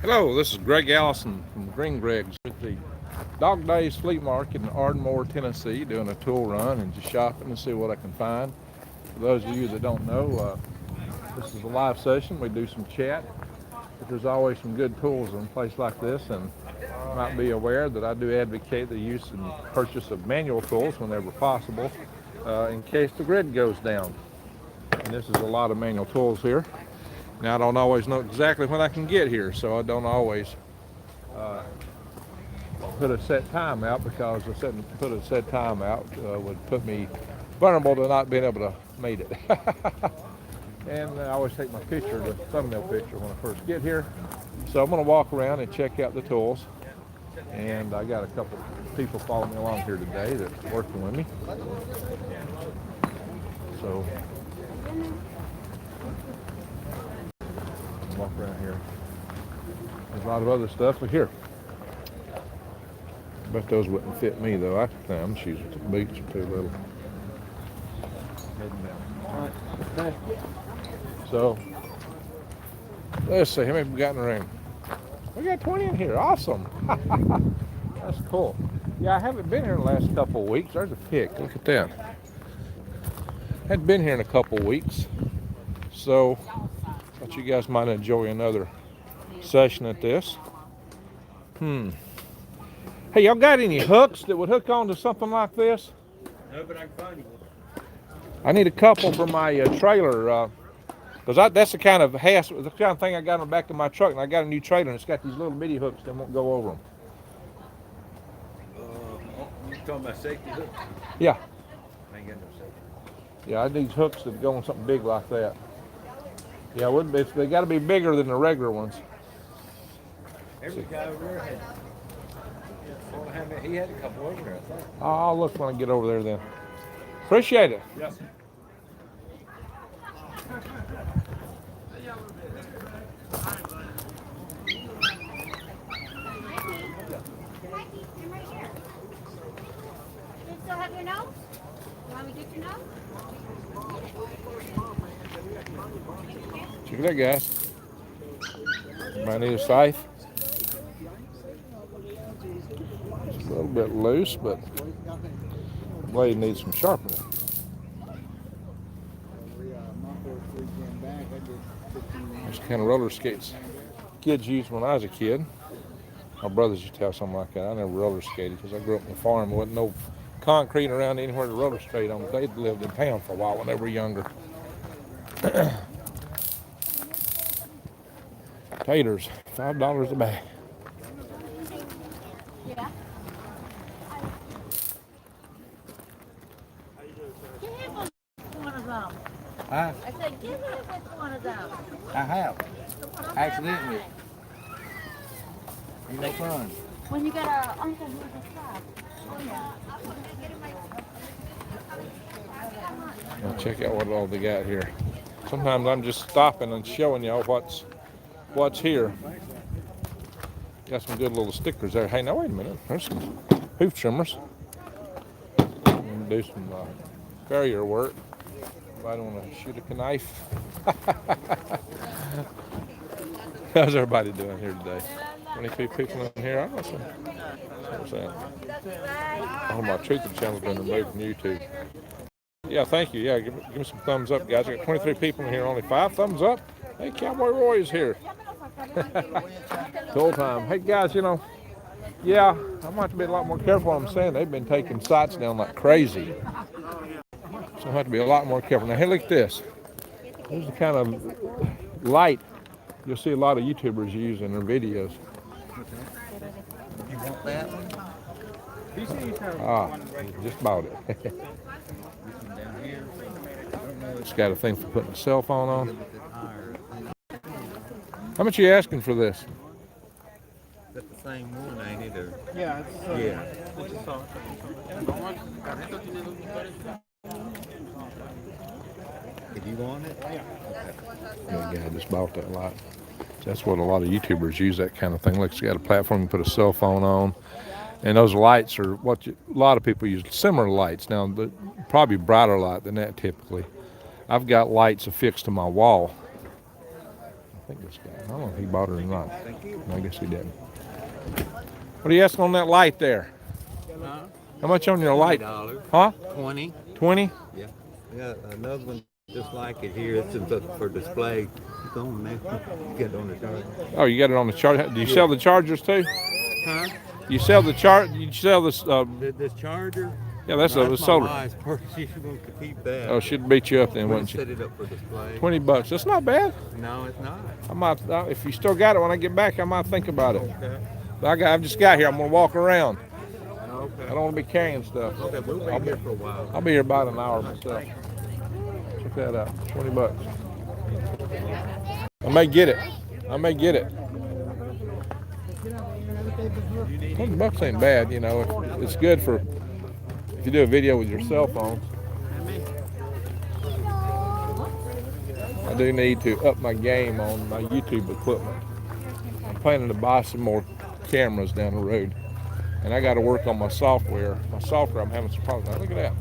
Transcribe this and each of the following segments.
Hello, this is Greg Allison from Green Greg's with the Dog Days Flea Market in Ardmore, Tennessee, doing a tool run and just shopping to see what I can find. For those of you that don't know, this is a live session. We do some chat, but there's always some good tools in a place like this, and you might be aware that I do advocate the use and purchase of manual tools whenever possible in case the grid goes down. And this is a lot of manual tools here. Now, I don't always know exactly when I can get here, so I don't always put a set time out, because put a set time out would put me vulnerable to not being able to meet it. And I always take my picture, the thumbnail picture, when I first get here. So I'm going to walk around and check out the tools. And I got a couple people following me along here today that's working with me. So walk around here. There's a lot of other stuff, but here. Bet those wouldn't fit me though. I could them. She's boots are too little. So let's see how many we got in the room. We got 20 in here. Awesome. That's cool. Yeah, I haven't been here in the last couple of weeks. There's a pig. Look at that. Hadn't been here in a couple of weeks. So thought you guys might enjoy another session at this. Hey, y'all got any hooks that would hook onto something like this? No, but I can find you. I need a couple for my trailer, because that's the kind of thing I got on the back of my truck, and I got a new trailer, and it's got these little bitty hooks that won't go over them. You talking about safety hooks? Yeah. I ain't got no safety. Yeah, I need hooks that go on something big like that. Yeah, wouldn't be, they got to be bigger than the regular ones. Every guy over there had. He had a couple over there, I thought. I'll look when I get over there then. Appreciate it. Yes. You still have your nose? You want me to get your nose? Check it out, guys. Might need a scythe. It's a little bit loose, but the blade needs some sharpening. Those kind of roller skates kids used when I was a kid. My brothers used to have something like that. I never roller skated because I grew up on a farm. There wasn't no concrete around anywhere to roller skate on. They lived in town for a while when they were younger. Taters, $5 a bag. Yeah. Give him one of them. I I said, give him one of them. have. Accidentally. Ain't no fun. When you got our uncle who's a cop. Oh, yeah. Now check out what all they got here. Sometimes I'm just stopping and showing y'all what's here. Got some good little stickers there. Hey, now wait a minute. There's some hoof trimmers. Do some farrier work. Anybody want to shoot a knife? How's everybody doing here today? 22 people in here. I don't know. What's that? Oh, my Truth channel's been removed from YouTube. Yeah, thank you. Yeah, give me some thumbs up, guys. I got 23 people in here, only 5 thumbs up. Hey, Cowboy Roy is here. Tool time. Hey, guys, yeah, I'm going to have to be a lot more careful what I'm saying. They've been taking sites down like crazy. So I have to be a lot more careful. Now, hey, look at this. This is the kind of light you'll see a lot of YouTubers use in their videos. You want that one? Ah, just bought it. Down here. It's got a thing for putting a cell phone on. How much are you asking for this? Is that the same one, ain't it? Or? Yeah, it's Yeah. it's a song. If you want it? Yeah, I just bought that light. That's what a lot of YouTubers use, that kind of thing. Look, it's got a platform you put a cell phone on. And those lights are a lot of people use similar lights. Now, probably brighter light than that typically. I've got lights affixed to my wall. think this guy. I don't know if he bought it or not. I guess he didn't. What are you asking on that light there? Huh? How much on your light? $20. Huh? 20. 20? Yeah. Yeah, another one just like it here. It's for display. Go on, man. Get on the charger. Oh, you got it on the charger. Do you sell the chargers too? Huh? You sell the You sell this? This charger? Yeah, that's No, a that's my solar. wife's purse. She's going to keep that. Oh, she'd beat you up then, We'll wouldn't you? set it up for display. $20. That's not bad. No, it's not. I might, if you still got it when I get back, I might think about it. Okay. But I've just got here. I'm gonna walk around. Okay. I don't want to be carrying stuff. Okay, we'll be here for a while. I'll be here about an hour myself. Check that out. $20. I may get it. I may get it. $20 ain't bad, you know. It's good for if you do a video with your cell phone. I do need to up my game on my YouTube equipment. I'm planning to buy some more cameras down the road, and I got to work on my software. My software, I'm having some problems. Now, look at that.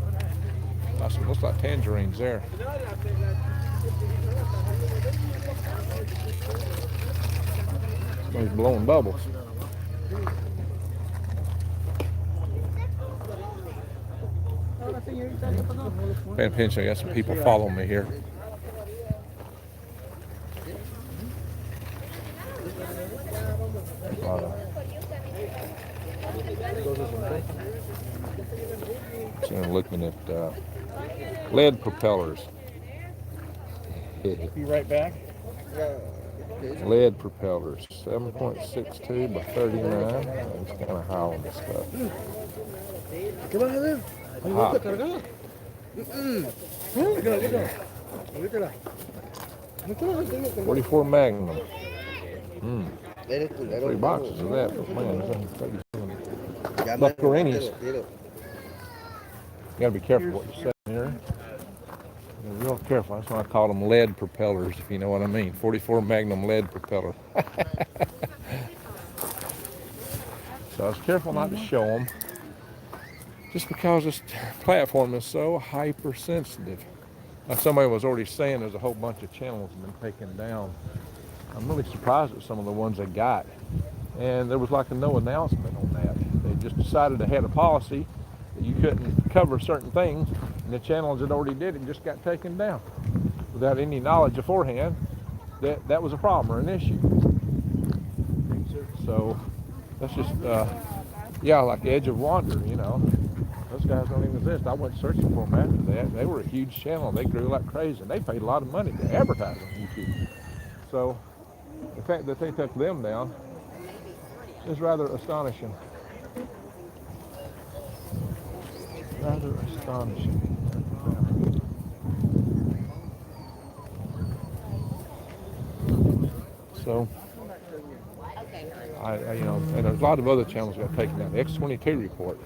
That's some, looks like tangerines there. Somebody's blowing bubbles. Paying attention. I got some people following me here. So I'm looking at lead propellers. Be right back. Lead propellers, 7.62 by 39. It's kind of high on this stuff. ¿Qué vas a ver? Ahí Ajá. está cargada. Ubícala. 44 Magnum. Eres culero. 3 boxes of that. But man, there's only 37. Buccarinis. You gotta be careful what you say here. Be real careful. That's why I call them lead propellers, if you know what I mean. 44 Magnum lead propeller. So I was careful not to show them, just because this platform is so hypersensitive. Now, somebody was already saying there's a whole bunch of channels have been taken down. I'm really surprised at some of the ones they got. And there was like no announcement on that. They just decided they had a policy that you couldn't cover certain things, and the channels that already did it just got taken down without any knowledge beforehand that that was a problem or an issue. So that's just, yeah, like the Edge of Wonder, you know. Those guys don't even exist. I went searching for them after that. They were a huge channel. They grew like crazy, and they paid a lot of money to advertise on YouTube. So the fact that they took them down is rather astonishing. Rather astonishing. So, you know, and there's a lot of other channels that got taken down. The X22 report.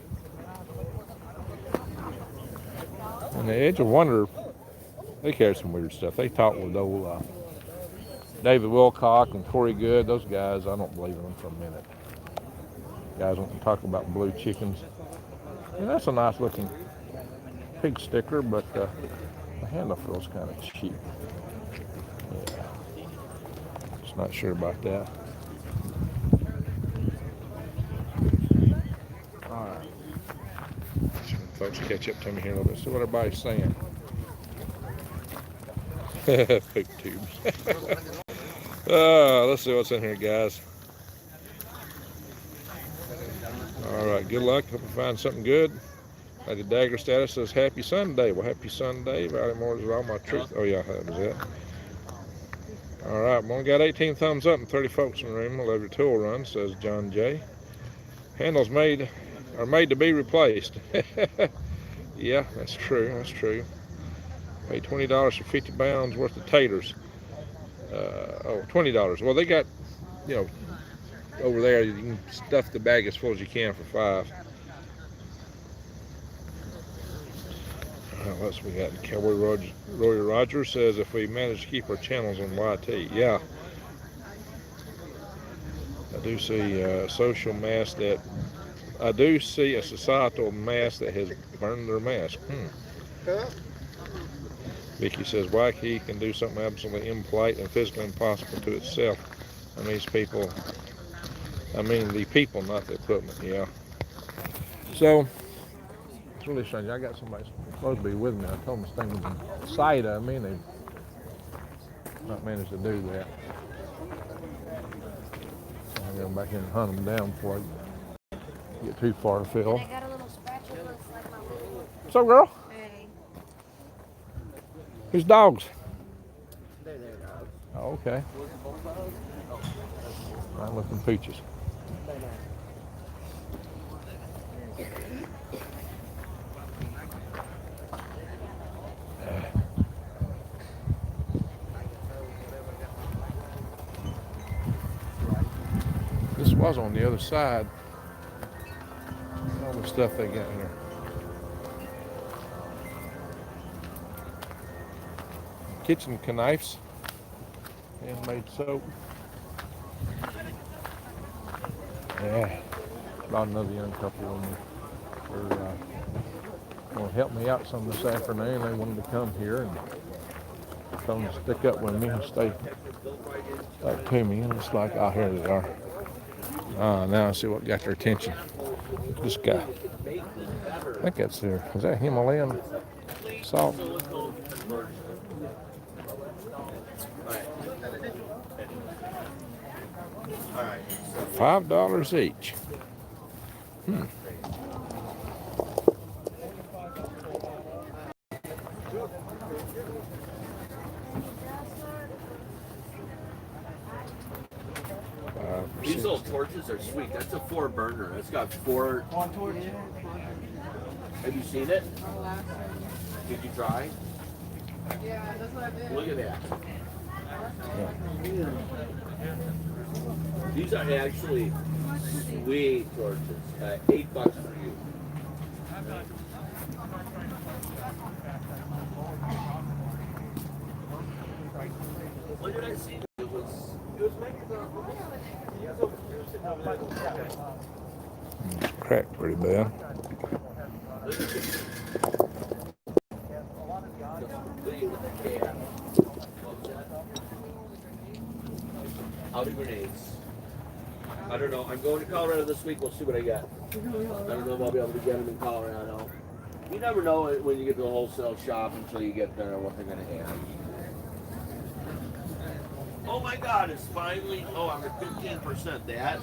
And the Edge of Wonder, they carry some weird stuff. They talk with old David Wilcock and Corey Good. Those guys, I don't believe in them for a minute. Guys want to talk about blue chickens. And that's a nice looking pig sticker, but the handle feels kind of cheap. Yeah. Just not sure about that. All right. Folks catch up to me here a little bit. See what everybody's saying. Poop tubes. Let's see what's in here, guys. All right, good luck. Hope you find something good. Lady Dagger status says happy Sunday. Well, happy Sunday. Valley Moore's all my truth. Oh yeah, that was it. All right, we only got 18 thumbs up and 30 folks in the room. I love your tool run, says John J. Handles are made to be replaced. Yeah, that's true. That's true. Paid $20 for 50 pounds worth of taters. $20. Well, they got, you know, over there, you can stuff the bag as full as you can for $5. What else we got? Cowboy Roy Rogers says if we manage to keep our channels on YT. Yeah. I do see a social mass that, I do see a societal mass that has burned their mask. Vicky says Waikiki can do something absolutely impolite and physically impossible to itself. And these people, the people, not the equipment, yeah. So, it's really strange. I got somebody supposed to be with me. I told them to stay within sight of me, and they've not managed to do that. So I go back in and hunt them down before I get too far afield. I got a little scratch that looks like my little. What's up, girl? Hey. Whose dogs? Oh, okay. Fine looking pooches. This was on the other side. All the stuff they got here. Kitchen knives, handmade soap. Yeah, brought another young couple in there. Going to help me out some this afternoon. They wanted to come here and told them to stick up with me and stay up to me. And it's like, oh, here they are. Now I see what got their attention. This guy. I think that's there. Is that Himalayan salt? $5 each. These little torches are sweet. That's a 4 burner. It's got 4. Have you seen it? Did you try? Yeah, that's what I did. Look at that. These are actually sweet torches. $8 for you. What did I see? It was Cracked pretty bad. Out of grenades. I don't know. I'm going to Colorado this week. We'll see what I get. I don't know if I'll be able to get them in Colorado. You never know when you get to the wholesale shop until you get there what they're going to have. Oh my God, it's finally, I'm at 15%. That,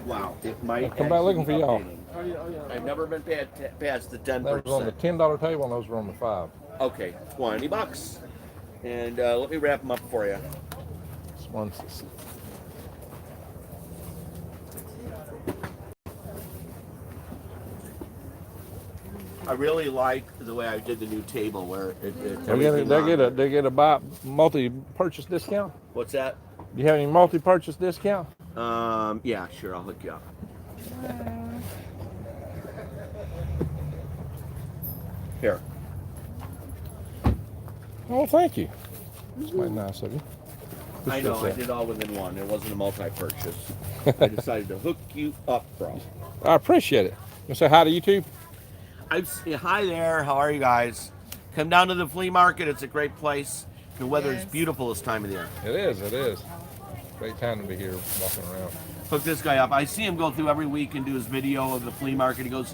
wow, it might Come back looking for y'all. I've never been past the 10%. That was on the $10 table and those were on the $5. Okay, $20. And let me wrap them up for you. This one's I really like the way I did the new table where they get a multi-purchase discount. What's that? Do you have any multi-purchase discount? Yeah, sure, I'll hook you up. Here. Oh, thank you. It's quite nice of you. I know, I did all within one. It wasn't a multi-purchase. I decided to hook you up, bro. I appreciate it. You say hi to YouTube? Hi there, how are you guys? Come down to the flea market, it's a great place. The weather is beautiful this time of the year. It is. Great time to be here walking around. Hook this guy up. I see him go through every week and do his video of the flea market. He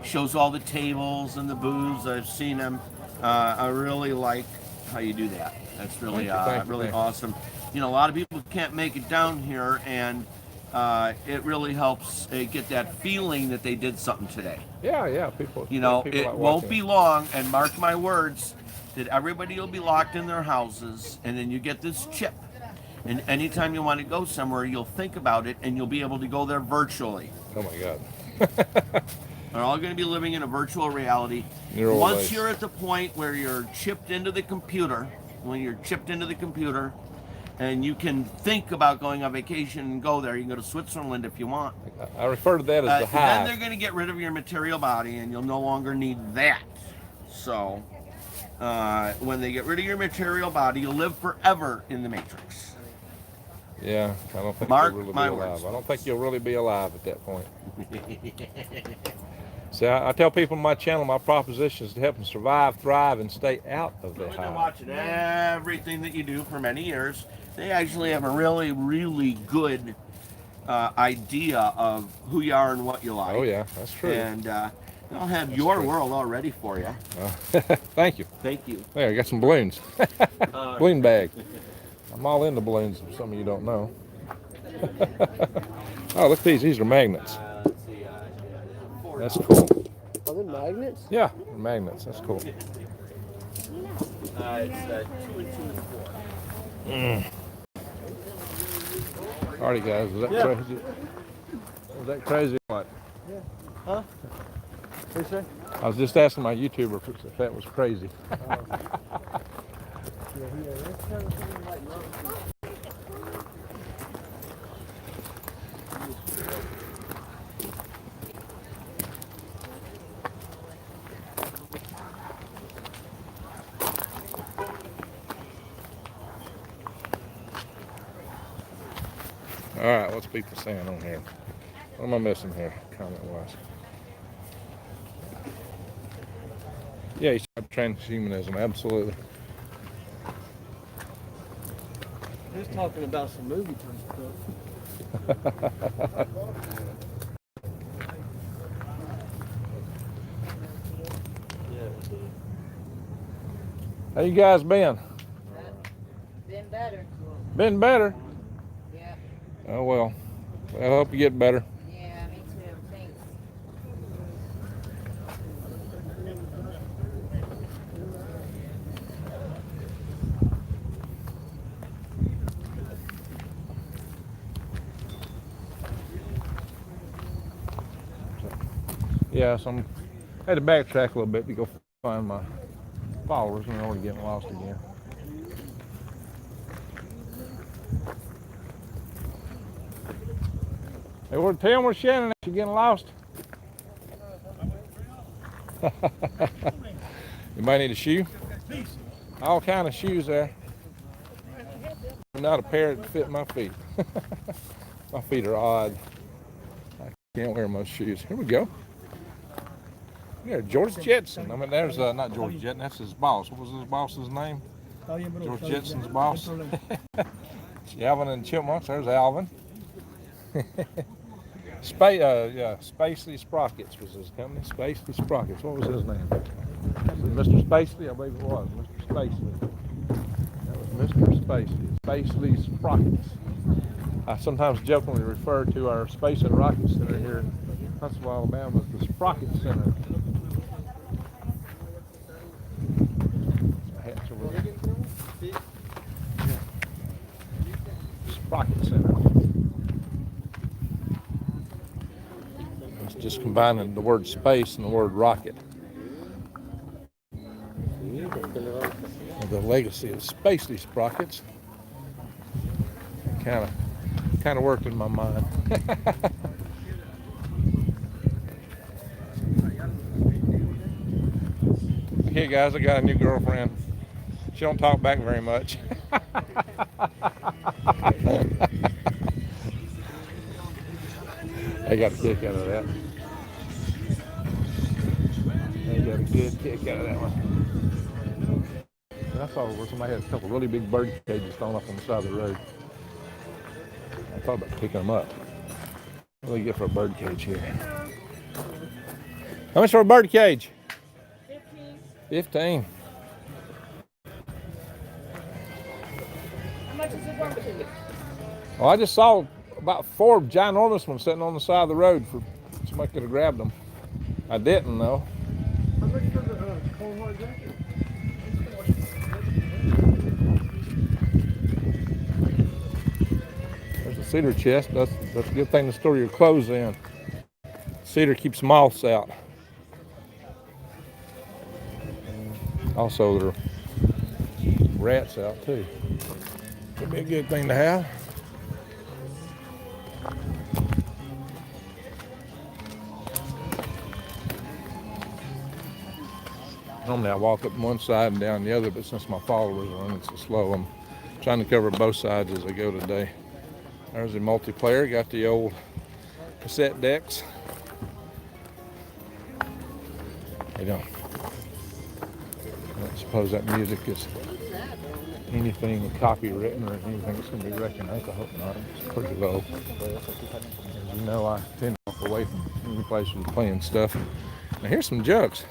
shows all the tables and the booths. I've seen him. I really like how you do that. That's really, really awesome. You know, a lot of people can't make it down here, and it really helps get that feeling that they did something today. Yeah, people. You know, people it like won't be long, and mark my words, that everybody will be locked in their houses, and then you get this chip. And anytime you want to go somewhere, you'll think about it, and you'll be able to go there virtually. Oh my God. They're all going to be living in a virtual reality. Once you're at the point where you're chipped into the computer, and you can think about going on vacation and go there. You can go to Switzerland if you want. I refer to that as the hive. Then they're going to get rid of your material body, and you'll no longer need that. So, when they get rid of your material body, you'll live forever in the Matrix. Yeah, I don't think Mark you'll really my be alive. words. I don't think you'll really be alive at that point. See, I tell people on my channel, my proposition is to help them survive, thrive, and stay out of the I've been hive. watching everything that you do for many years. They actually have a really, really good idea of who you are and what you like. Oh yeah, that's true. And they'll have your true. world all ready for you. Thank you. Thank you. There, I got some balloons. Balloon bag. I'm all into balloons, if some of you don't know. Oh, look at these. These are magnets. That's cool. Are they magnets? Yeah, they're magnets. That's cool. It's 2 and 2 and 4. Alrighty, guys. Was that crazy? Was that crazy? What? Yeah. Huh? What you say? I was just asking my YouTuber if that was crazy. All right, what's people saying on here? What am I missing here, comment-wise? Yeah, you said transhumanism, absolutely. Just talking about some movie type stuff. How you guys been? Been better. Been better? Yeah. Oh well. I hope you get better. Yeah, me too. Thanks. Yeah, so I had to backtrack a little bit to go find my followers, and they're already getting lost again. Hey, tell them where Shannon is. You're getting lost. You might need a shoe. All kind of shoes there. Not a pair that fit my feet. My feet are odd. I can't wear most shoes. Here we go. Yeah, George Jetson. I mean, there's not George Jetson. That's his boss. What was his boss's name? George Jetson's boss. Alvin and Chipmunks. There's Alvin. Spacely Sprockets was his company. Spacely Sprockets. What was his name? Mr. Spacely, I believe it was. Mr. Spacely. That was Mr. Spacely. Spacely Sprockets. I sometimes jokingly refer to our Space and Rocket Center here in Huntsville, Alabama as the Sprocket Center. My hats over there. Sprocket Center. It's just combining the word space and the word rocket. The legacy of Spacely Sprockets kind of worked in my mind. Hey guys, I got a new girlfriend. She don't talk back very much. I got a kick out of that. I got a good kick out of that one. And I saw where somebody had a couple really big bird cages thrown up on the side of the road. I thought about picking them up. What do you get for a bird cage here? How much for a bird cage? 15. How much is it worth to you? Well, I just saw about 4 ginormous ones sitting on the side of the road. For somebody could have grabbed them. I didn't though. How much for the cold hard jacket? There's a cedar chest. That's a good thing to store your clothes in. Cedar keeps moths out. Also, there are rats out too. Could be a good thing to have. Normally I walk up one side and down the other, but since my followers are running so slow, I'm trying to cover both sides as I go today. There's a multiplayer, got the old cassette decks. They don't. I don't suppose that music is anything copywritten or anything that's going to be recognized. I hope not. It's pretty low. As you know, I tend to walk away from any place with playing stuff. Now here's some jugs.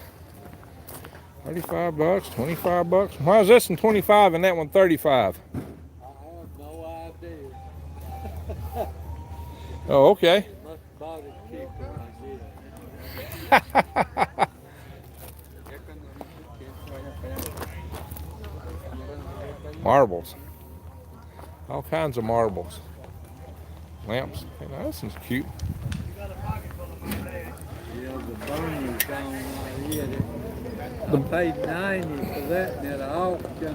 35 bucks, 25 bucks. Why is this one 25 and that one 35? I have no idea. Oh, okay. Must have bought it cheaper than I did. Marbles. All kinds of marbles. Lamps. Hey, now, this one's cute. Yeah, the burner's gone right here. I paid 90 for that and at the auction.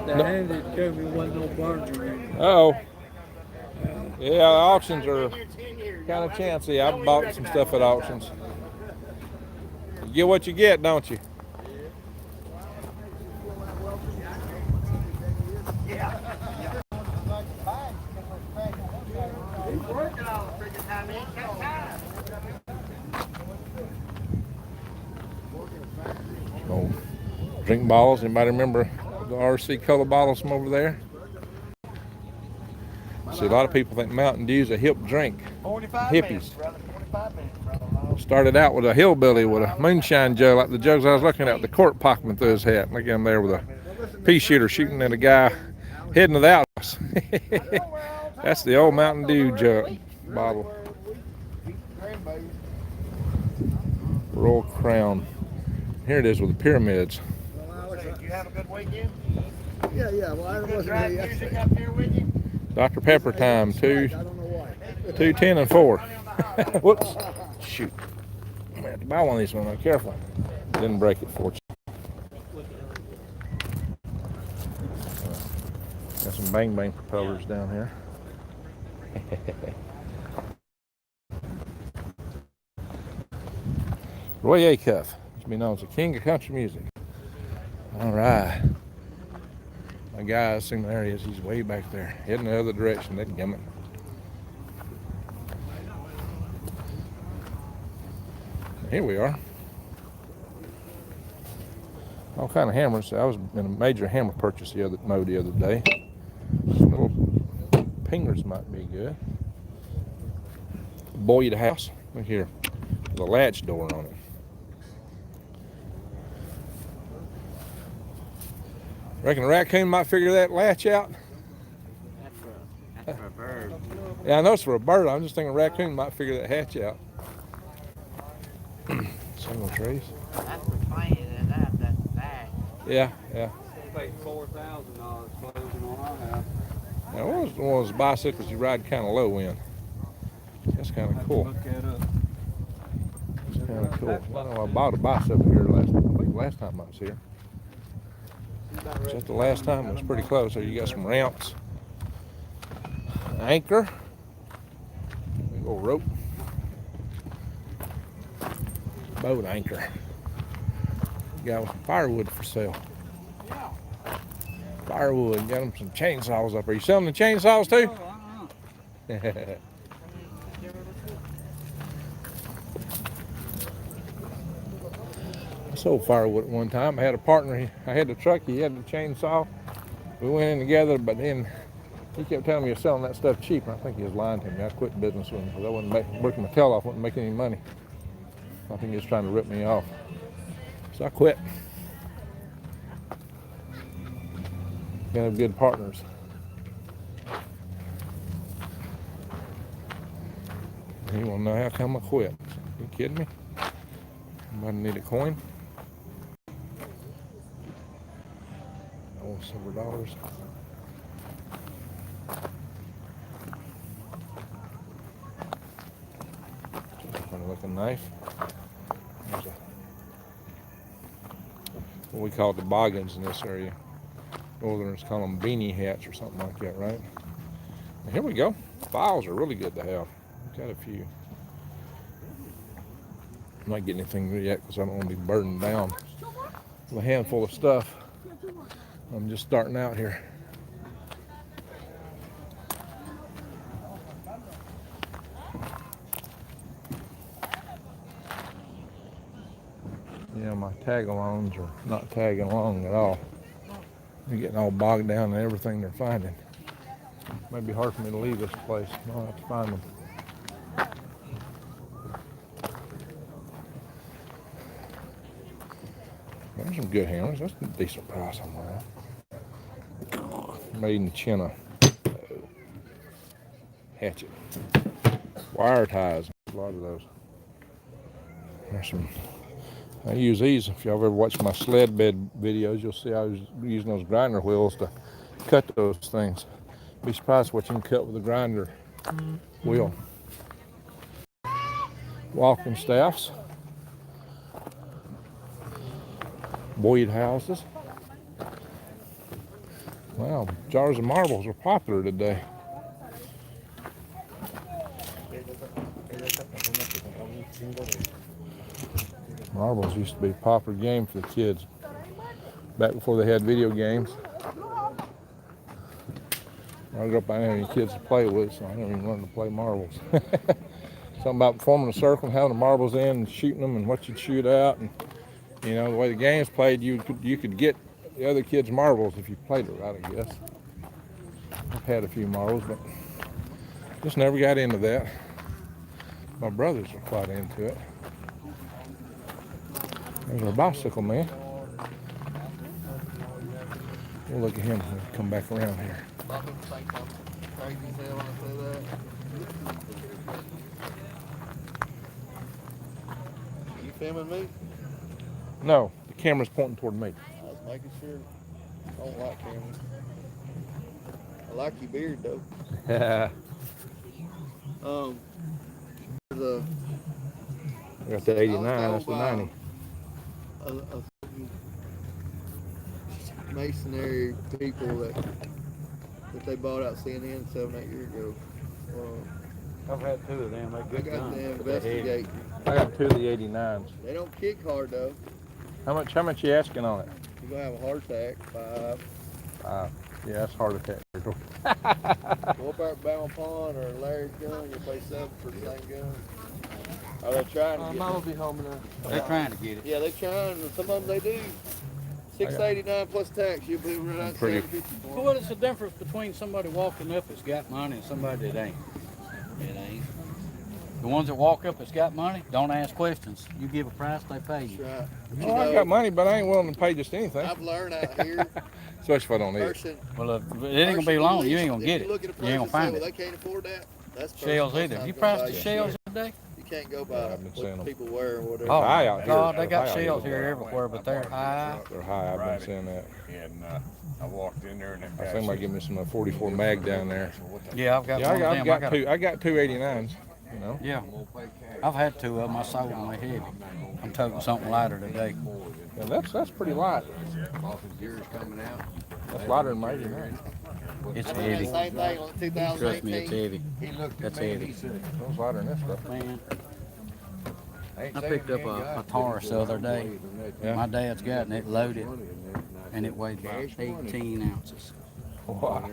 They handed it to me, wasn't no burner in it. Uh-oh. Yeah, auctions are kind of chancy. I've bought some stuff at auctions. You get what you get, don't you? Oh, drink bottles. Anybody remember the RC color bottles from over there? See, a lot of people think Mountain Dew's a hip drink. 45 Hippies. minutes, brother. 45 minutes, brother. Started out with a hillbilly with a moonshine jug, like the jugs I was looking at, with the cork popping through his hat. Look at him there with a pea shooter shooting at a guy heading to the outhouse. That's the old Mountain Dew jug bottle. Royal Crown. Here it is with the pyramids. Did you have a good weekend? Yeah, well, I wasn't here Music yesterday. up here with you? Dr. Pepper time, I don't know why. 2, 10, and 4. Whoops. Shoot. I'm going to have to buy one of these when I'm careful. Didn't break it, fortunately. Got some Bang Bang propellers down here. Roy Acuff, to be known as the king of country music. All right. My guy, I assume there he is. He's way back there, heading the other direction. They'd gummit. Here we are. All kind of hammers. I was in a major hammer purchase the other day. Some little pingers might be good. Boyd house. Look here, with a latch door on it. Reckon a raccoon might figure that latch out. That's for a bird. Yeah, I know it's for a bird. I'm just thinking a raccoon might figure that hatch out. Single trees. That's for playing it up. That's bad. Yeah. Paid $4,000 closing on our house. Now, what was one of those bicycles you ride kind of low in? That's kind of cool. Look that up. That's kind of cool. I know I bought a bicycle here last time I was here. Just the last time, it was pretty close. So you got some ramps, anchor, big old rope, boat anchor. Got some firewood for sale. Firewood, got them some chainsaws up there. You selling the chainsaws too? I sold firewood at one time. I had a partner. I had the truck. He had the chainsaw. We went in together, but then he kept telling me he was selling that stuff cheap. And I think he was lying to me. I quit business with him because I wasn't working my tail off. Wasn't making any money. I think he was trying to rip me off. So I quit. Gotta have good partners. You want to know how come I quit? You kidding me? Somebody need a coin? Oh, silver dollars. Funny looking knife. There's what we call toboggans in this area. Northerners call them beanie hats or something like that, right? And here we go. Files are really good to have. Got a few. I'm not getting anything yet because I don't want to be burdened down with a handful of stuff. I'm just starting out here. Yeah, my tag-alongs are not tagging along at all. They're getting all bogged down in everything they're finding. Might be hard for me to leave this place. I'll have to find them. There's some good hammers. That's a decent price on that. Made in China. Hatchet. Wire ties. A lot of those. There's some. I use these. If y'all ever watched my sled bed videos, you'll see I was using those grinder wheels to cut those things. Be surprised what you can cut with a grinder wheel. Walking staffs. Boyd houses. Wow, jars of marbles are popular today. Marbles used to be a popular game for the kids back before they had video games. I grew up, I didn't have any kids to play with, so I didn't even learn to play marbles. Something about forming a circle and having the marbles in and shooting them and what you'd shoot out. And you know, the way the game's played, you could get the other kids' marbles if you played it right, I guess. I've had a few marbles, but just never got into that. My brothers are quite into it. There's our bicycle man. We'll look at him when we come back around here. You filming me? No, the camera's pointing toward me. I was making sure. I don't like cameras. I like your beard though. Yeah. The I got the 89, that's the 90. a certain masonry people that they bought out CNN 7-8 years ago. I've had two of them. I got to investigate. I got two of the 89s. They don't kick hard though. How much you asking on it? You're gonna have a heart attack. 5. Yeah, that's heart attack. Go up there at Bound Pond or Larry's gun, you pay 7 for the same gun. Are they trying to get Mom will it? be home in They're trying to get it. Yeah, they trying. Some of them they do. 689 plus tax. You'll be right out Pretty- 750 Well, what is the difference between somebody walking up that's got money and somebody that ain't? It ain't. The ones that walk up that's got money, don't ask questions. You give a price, they pay you. That's right. You Oh, I know, got money, but I ain't willing to pay just anything. I've learned out here, Especially if I don't need it. person, Well, it ain't gonna be long. You ain't gonna get it. Look at a You ain't gonna person find and say, well, it. they can't afford that. That's Shells person, either. that's You not priced gonna the buy shells shit. today? You can't go by I've been seeing what them. people wear or whatever. Oh, high out here. God, they They're got high out shells here. here everywhere, but they're high. They're high, I've been seeing that. And I walked in there and I think I give me some 44 mag down there. Yeah, I've got Yeah, one of them. I got two 89s, you know. Yeah, I've had two of them. I sold them. They heavy. I'm toting something lighter today. And that's pretty light. That's lighter than my 89. It's I did heavy. the same thing on Trust me, it's 2018. heavy. That's heavy. It's lighter than this stuff. Man, I picked up a Taurus the other day. Yeah. My dad's got it and it loaded, and it weighed about 18 ounces. Wow.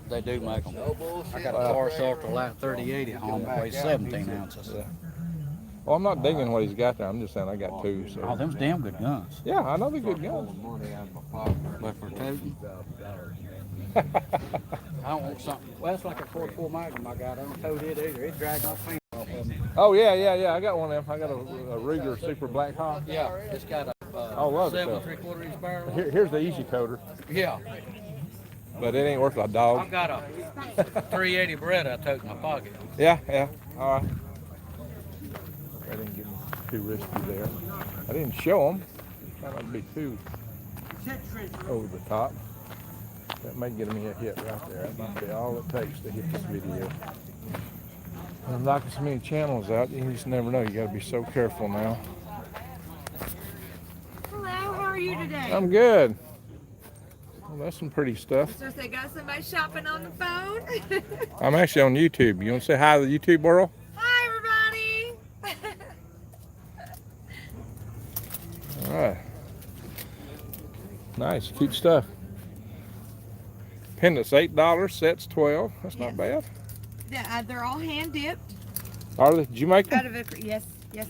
They do make them. No bullshit. I got a Taurus Ultra Light 3080 at home that weighs 17 ounces. Yeah. Well, I'm not digging what he's got there. I'm just saying I got two. Oh, So. them's damn good guns. Yeah, I know they're good guns. But for toting, I don't want something. Well, that's like a 44 Magnum I got. I don't tote it either. It dragged off paint off of me. Oh yeah. I got one of them. I got a Ruger Super Black Hawk. Yeah, it's got a I love it, 7 though. 3/4 inch barrel. Here's the easy toter, Yeah, but it ain't worth a dog. I've got a 380 Beretta I tote in my pocket. Yeah. All right. I didn't get me too risky there. I didn't show them. Try not to be too over the top. That may get me a hit right there. That might be all it takes to hit this video. I'm knocking so many channels out, you just never know. You got to be so careful now. Hello, how are you today? I'm good. Well, that's some pretty stuff. So they got somebody shopping on the phone. I'm actually on YouTube. You want to say hi to the YouTube world? Hi, everybody. All right. Nice, cute stuff. Pendants $8, sets 12. That's not bad. They're all hand dipped Are they? Did you make out them? of a yes,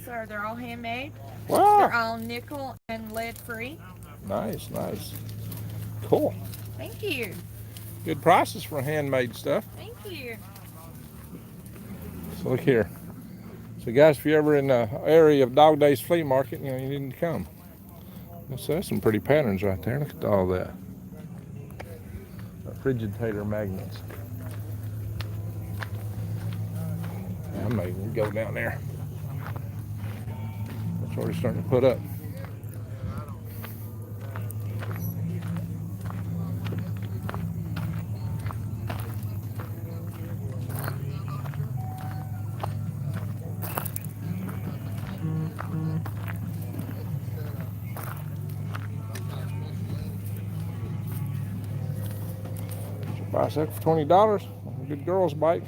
sir. They're all handmade. They're Wow. all nickel and lead free. Nice, nice. Cool. Thank you. Good prices for handmade stuff. Thank you. So look here. So guys, if you're ever in the area of Dog Days Flea Market, you need to come. So that's some pretty patterns right there. Look at all that. Frigitator magnets. I may go down there. It's already starting to put up. Bicycle for $20. A good girl's bike.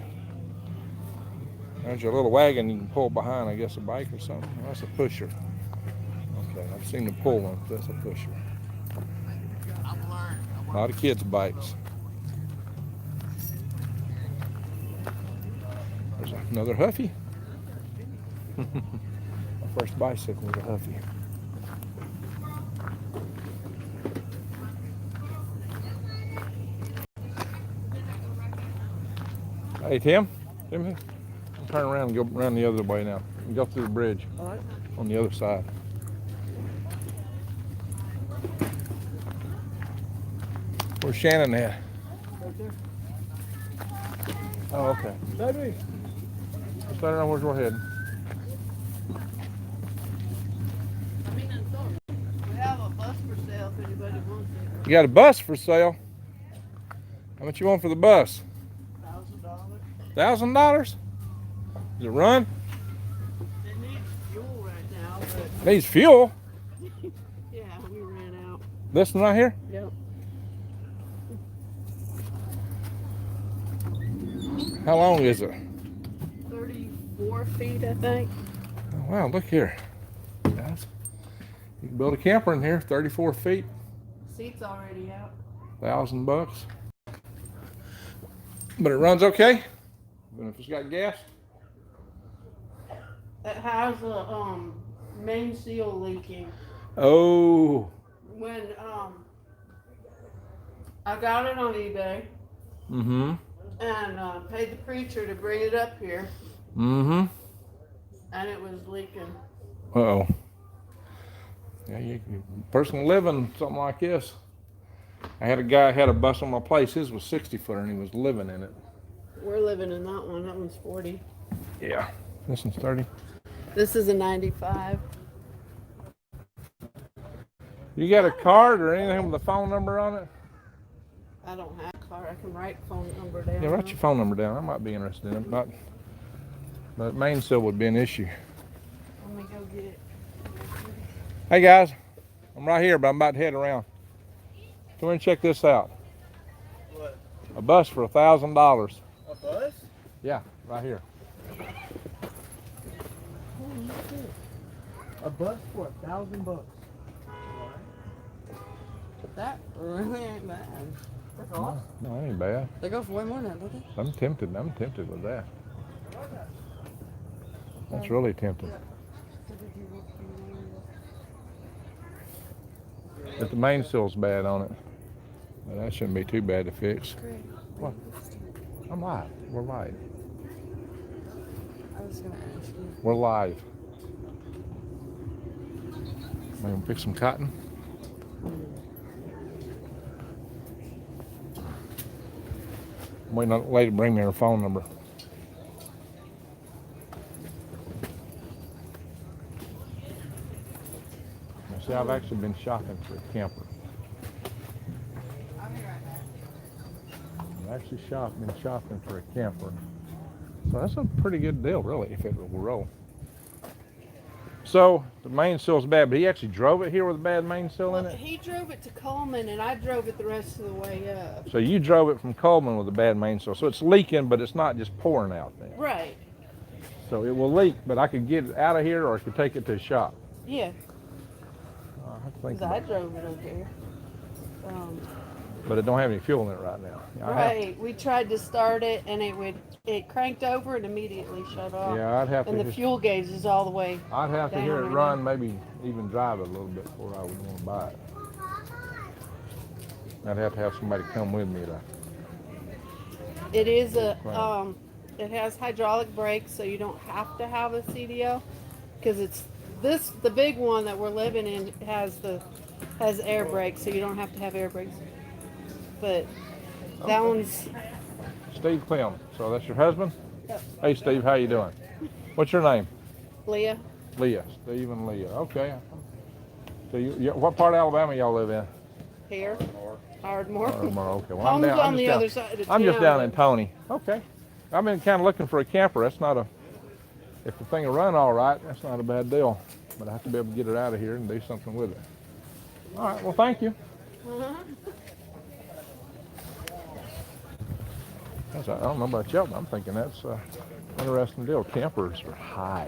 There's your little wagon you can pull behind, I guess, a bike or something. Oh, that's a pusher. Okay, I've seen the pull one, but that's a pusher. A lot of kids' bikes. There's another Huffy. My first bicycle was a Huffy. Hey, Timothy, turn around and go around the other way now. And go through the bridge on the other side. Where's Shannon at? Right there. Oh, okay. Baby. Just let her know where's we're heading. We have a bus for sale if anybody wants it. You got a bus for sale? How much you want for the bus? $1,000. $1,000? Does it run? It needs fuel right now, but Needs fuel? yeah, we ran out. This one right here? Yep. How long is it? 34 feet, I think. Oh, wow, look here. Guys, you can build a camper in here, 34 feet, Seat's already out. $1,000. But it runs okay? Even if it's got gas? It has a main seal leaking. Oh. When I got it on eBay Mm-hmm. and paid the preacher to bring it up here, Mm-hmm. and it was leaking. Uh-oh. Yeah, person living something like this. I had a guy had a bus on my place. His was 60-footer and he was living in it. We're living in that one. That one's 40. Yeah. This one's 30. This is a 95. You got a card or anything with a phone number on it? I don't have a car. I can write phone number down. Yeah, write your phone number down. I might be interested in it. Not, but mainsail would be an issue. Let me go get it. Hey guys, I'm right here, but I'm about to head around. Come here and check this out. What? A bus for $1,000. A bus? Yeah, right here. A bus for $1,000. That really ain't bad. That's awesome. No, that ain't bad. They go for way more than that, don't they? I'm tempted with that. That's really tempting. But the mainsail's bad on it. But that shouldn't be too bad to fix. What? I'm live. We're live. I was gonna ask you. We're live. I'm gonna pick some cotton. I'm waiting on the lady to bring me her phone number. Now, see, I've actually been shopping for a camper. I've actually been shopping for a camper. So that's a pretty good deal, really, if it will roll. So the mainsail's bad, but he actually drove it here with a bad mainsail in Well, it? he drove it to Coleman, and I drove it the rest of the way up. So you drove it from Coleman with a bad mainsail. So it's leaking, but it's not just pouring out there. Right. So it will leak, but I could get it out of here or I could take it to the shop. Yeah. I have to think Because I about it. drove it up there. But it don't have any fuel in it right now. Right. We tried to start it, and it would it cranked over and immediately shut off. Yeah, I'd have And to. the fuel gauge is all the way. I'd have to down hear it right run, now. maybe even drive it a little bit before I would want to buy it. I'd have to have somebody come with me to. It is Wow. it has hydraulic brakes, so you don't have to have a CDL, because it's the big one that we're living in has air brakes, so you don't have to have air brakes. But that one's Steve Clem. So that's your husband? Yep. Hey, Steve, how you doing? What's your name? Leah. Leah. Steve and Leah. Okay. So what part of Alabama y'all live in? Here. Ardmore. Ardmore. Okay. Well, Home's on the down, other side of I'm just town, down in but- Tony. Okay. I've been kind of looking for a camper. That's not a. If the thing will run all right, that's not a bad deal. But I have to be able to get it out of here and do something with it. All right. Well, thank you. I don't know about y'all, but I'm thinking that's an interesting deal. Campers are high.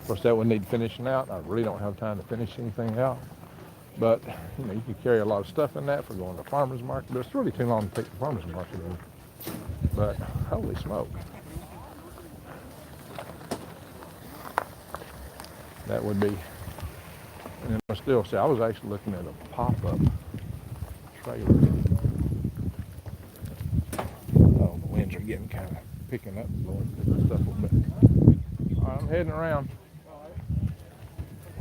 Of course, that would need finishing out. I really don't have time to finish anything out. But, you can carry a lot of stuff in that for going to the farmer's market. But it's really too long to take the farmer's market in. But, holy smoke. That would be, and then I still say, I was actually looking at a pop-up trailer. Oh, the winds are getting kind of picking up, blowing stuff a little bit. All right, I'm heading around.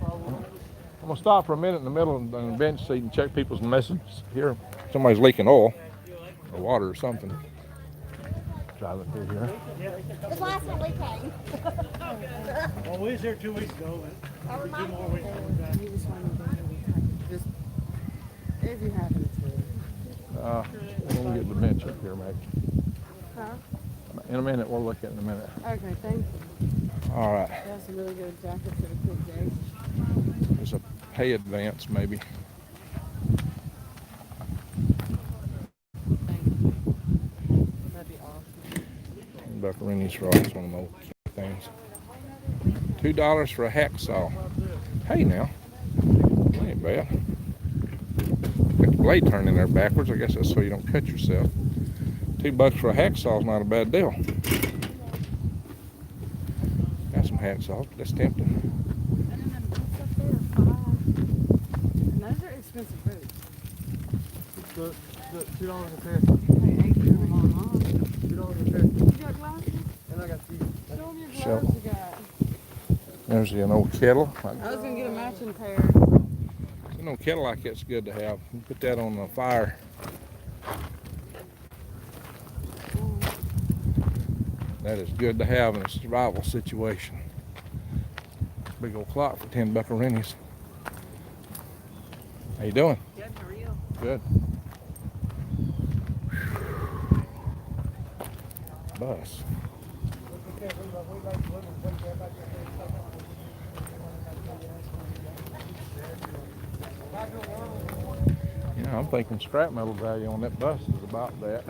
I'm gonna stop for a minute in the middle of the bench seat and check people's messages here. Somebody's leaking oil or water or something. Driving through here. The last one we came. Well, we was here 2 weeks ago. I But 2 remember. more weeks. You just want to just if you happen to. We'll get the bench up here, maybe. Huh? In a minute, we'll look at it in a minute. Okay, thank you. All right. That's a really good jacket for the quick days. There's a pay advance, maybe. Thank you. That'd be awesome. Buckarini's fries, one of the old things. $2 for a hacksaw. Hey now, that ain't bad. Got the blade turned in there backwards. I guess that's so you don't cut yourself. $2 for a hacksaw is not a bad deal. Got some hacksaws, but that's tempting. And those are expensive boots. $2 a pair. Hey, $8 for them online. $2 a pair. You got glasses? And I got these. Show them your gloves Shovel. you got. There's an old kettle. I was gonna get a matching pair. An old kettle like that's good to have. You put that on the fire. That is good to have in a survival situation. Big old clock for 10 buckaroonies. How you doing? Good for real. Good. Bus. I'm thinking scrap metal value on that bus is about that.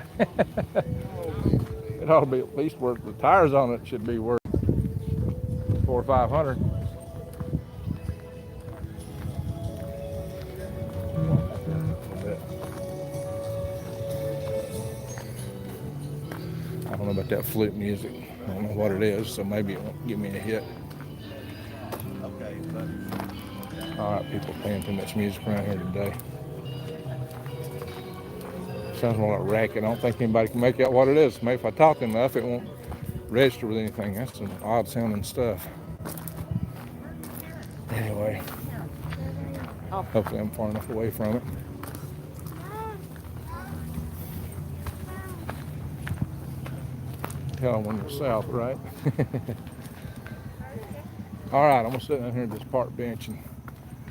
It ought to be at least worth, the tires on it should be worth $400 or $500. I don't know about that flute music. I don't know what it is, so maybe it won't give me a hit. Okay, All right, people playing too much music around here today. Sounds more like a racket. I don't think anybody can make out what it is. Maybe if I talk enough, it won't register with anything. That's some odd sounding stuff. Anyway, hopefully I'm far enough away from it. Tell when you're south, right? All right, I'm gonna sit down here at this park bench and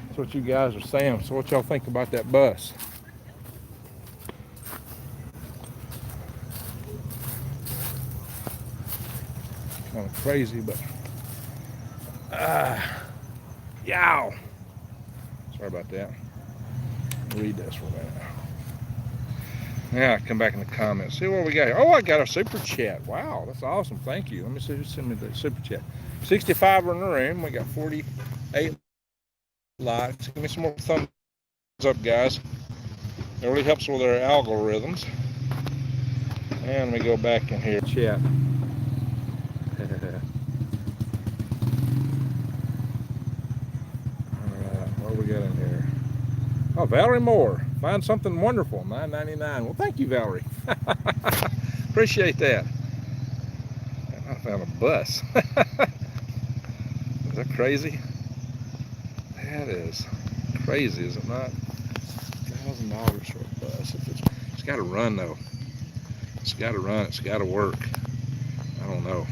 that's what you guys are saying. So what y'all think about that bus? Kind of crazy, but yow. Sorry about that. Read this for a minute. Yeah, come back in the comments. See what we got here. Oh, I got a super chat. Wow, that's awesome. Thank you. Let me see who sent me the super chat. 65 are in the room. We got 48 likes. Give me some more thumbs up, guys. It really helps with our algorithms. And let me go back in here. Chat. Oh, Valerie Moore, find something wonderful, $9.99. Well, thank you, Valerie. Appreciate that. I found a bus. Is that crazy? That is crazy, is it not? $1,000 for a bus. It's got to run though. It's got to run. It's got to work. I don't know.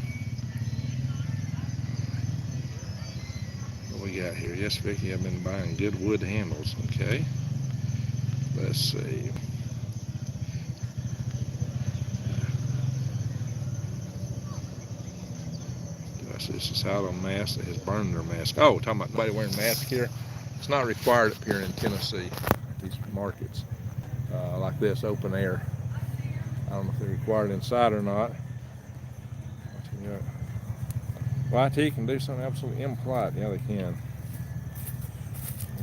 What we got here? Yes, Vicky, I've been buying good wood handles. Okay. Let's see. This is how a mask that has burned their mask. Oh, talking about nobody wearing masks here. It's not required up here in Tennessee at these markets like this, open air. I don't know if they're required inside or not. YT can do something absolutely impolite. Yeah, they can.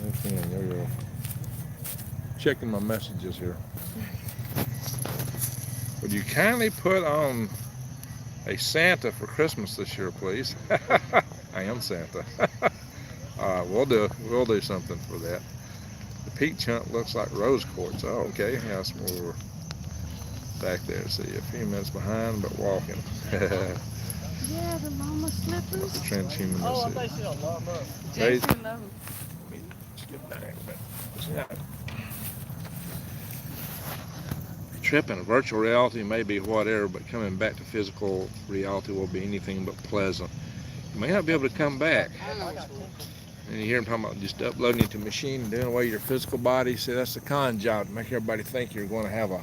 They can. There you go. Checking my messages here. Would you kindly put on a Santa for Christmas this year, please? I am Santa. All right, we'll do something for that. The peach hunt looks like rose quartz. Oh, okay. Yeah, that's more back there. See, a few minutes behind, but walking. Yeah, the mama slippers. The transhumanist. Oh, I thought you said alarm up. Jason knows. Skip down here a bit. Tripping, virtual reality may be whatever, but coming back to physical reality will be anything but pleasant. You may not be able to come back. And you hear them talking about just uploading it to a machine and doing away your physical body. See, that's the con job, to make everybody think you're going to have a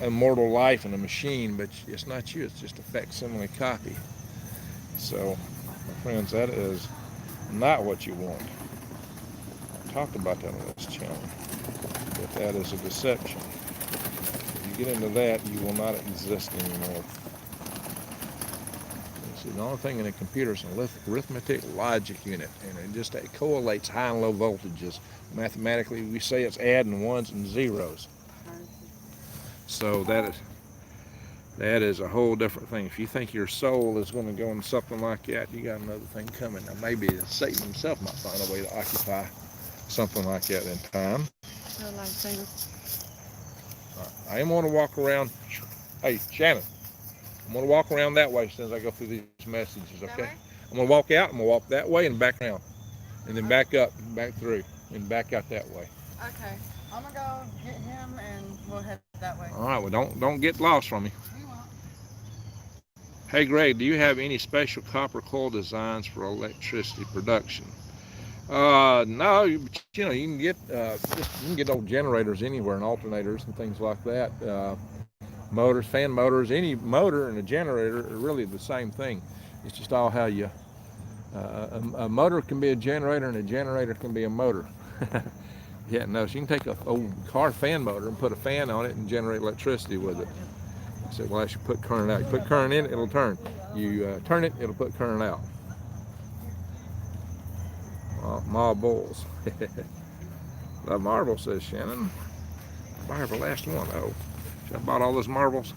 immortal life in a machine, but it's not you. It's just a facsimile copy. So, my friends, that is not what you want. I talked about that on this channel, but that is a deception. If you get into that, you will not exist anymore. See, the only thing in a computer is an arithmetic logic unit, and it correlates high and low voltages. Mathematically, we say it's adding ones and zeros. So that is a whole different thing. If you think your soul is going to go into something like that, you got another thing coming. Now, maybe Satan himself might find a way to occupy something like that in time. I am going to walk around. Hey, Shannon, I'm going to walk around that way as soon as I go through these messages, okay? I'm going to walk out, I'm going to walk that way and back around. And then back up, back through, and back out that way. Okay. I'm gonna go get him and we'll head that way. All right, well, don't get lost from me. We won't. Hey, Greg, do you have any special copper coil designs for electricity production? No, you know, you can get old generators anywhere and alternators and things like that. Motors, fan motors, any motor and a generator are really the same thing. It's just all how you, a motor can be a generator and a generator can be a motor. Yeah, no, so you can take an old car fan motor and put a fan on it and generate electricity with it. I said, well, I should put current out. You put current in, it'll turn. You turn it, it'll put current out. Ma Bulls. Love marbles, says Shannon. Buy her the last one. Oh, should I bought all those marbles?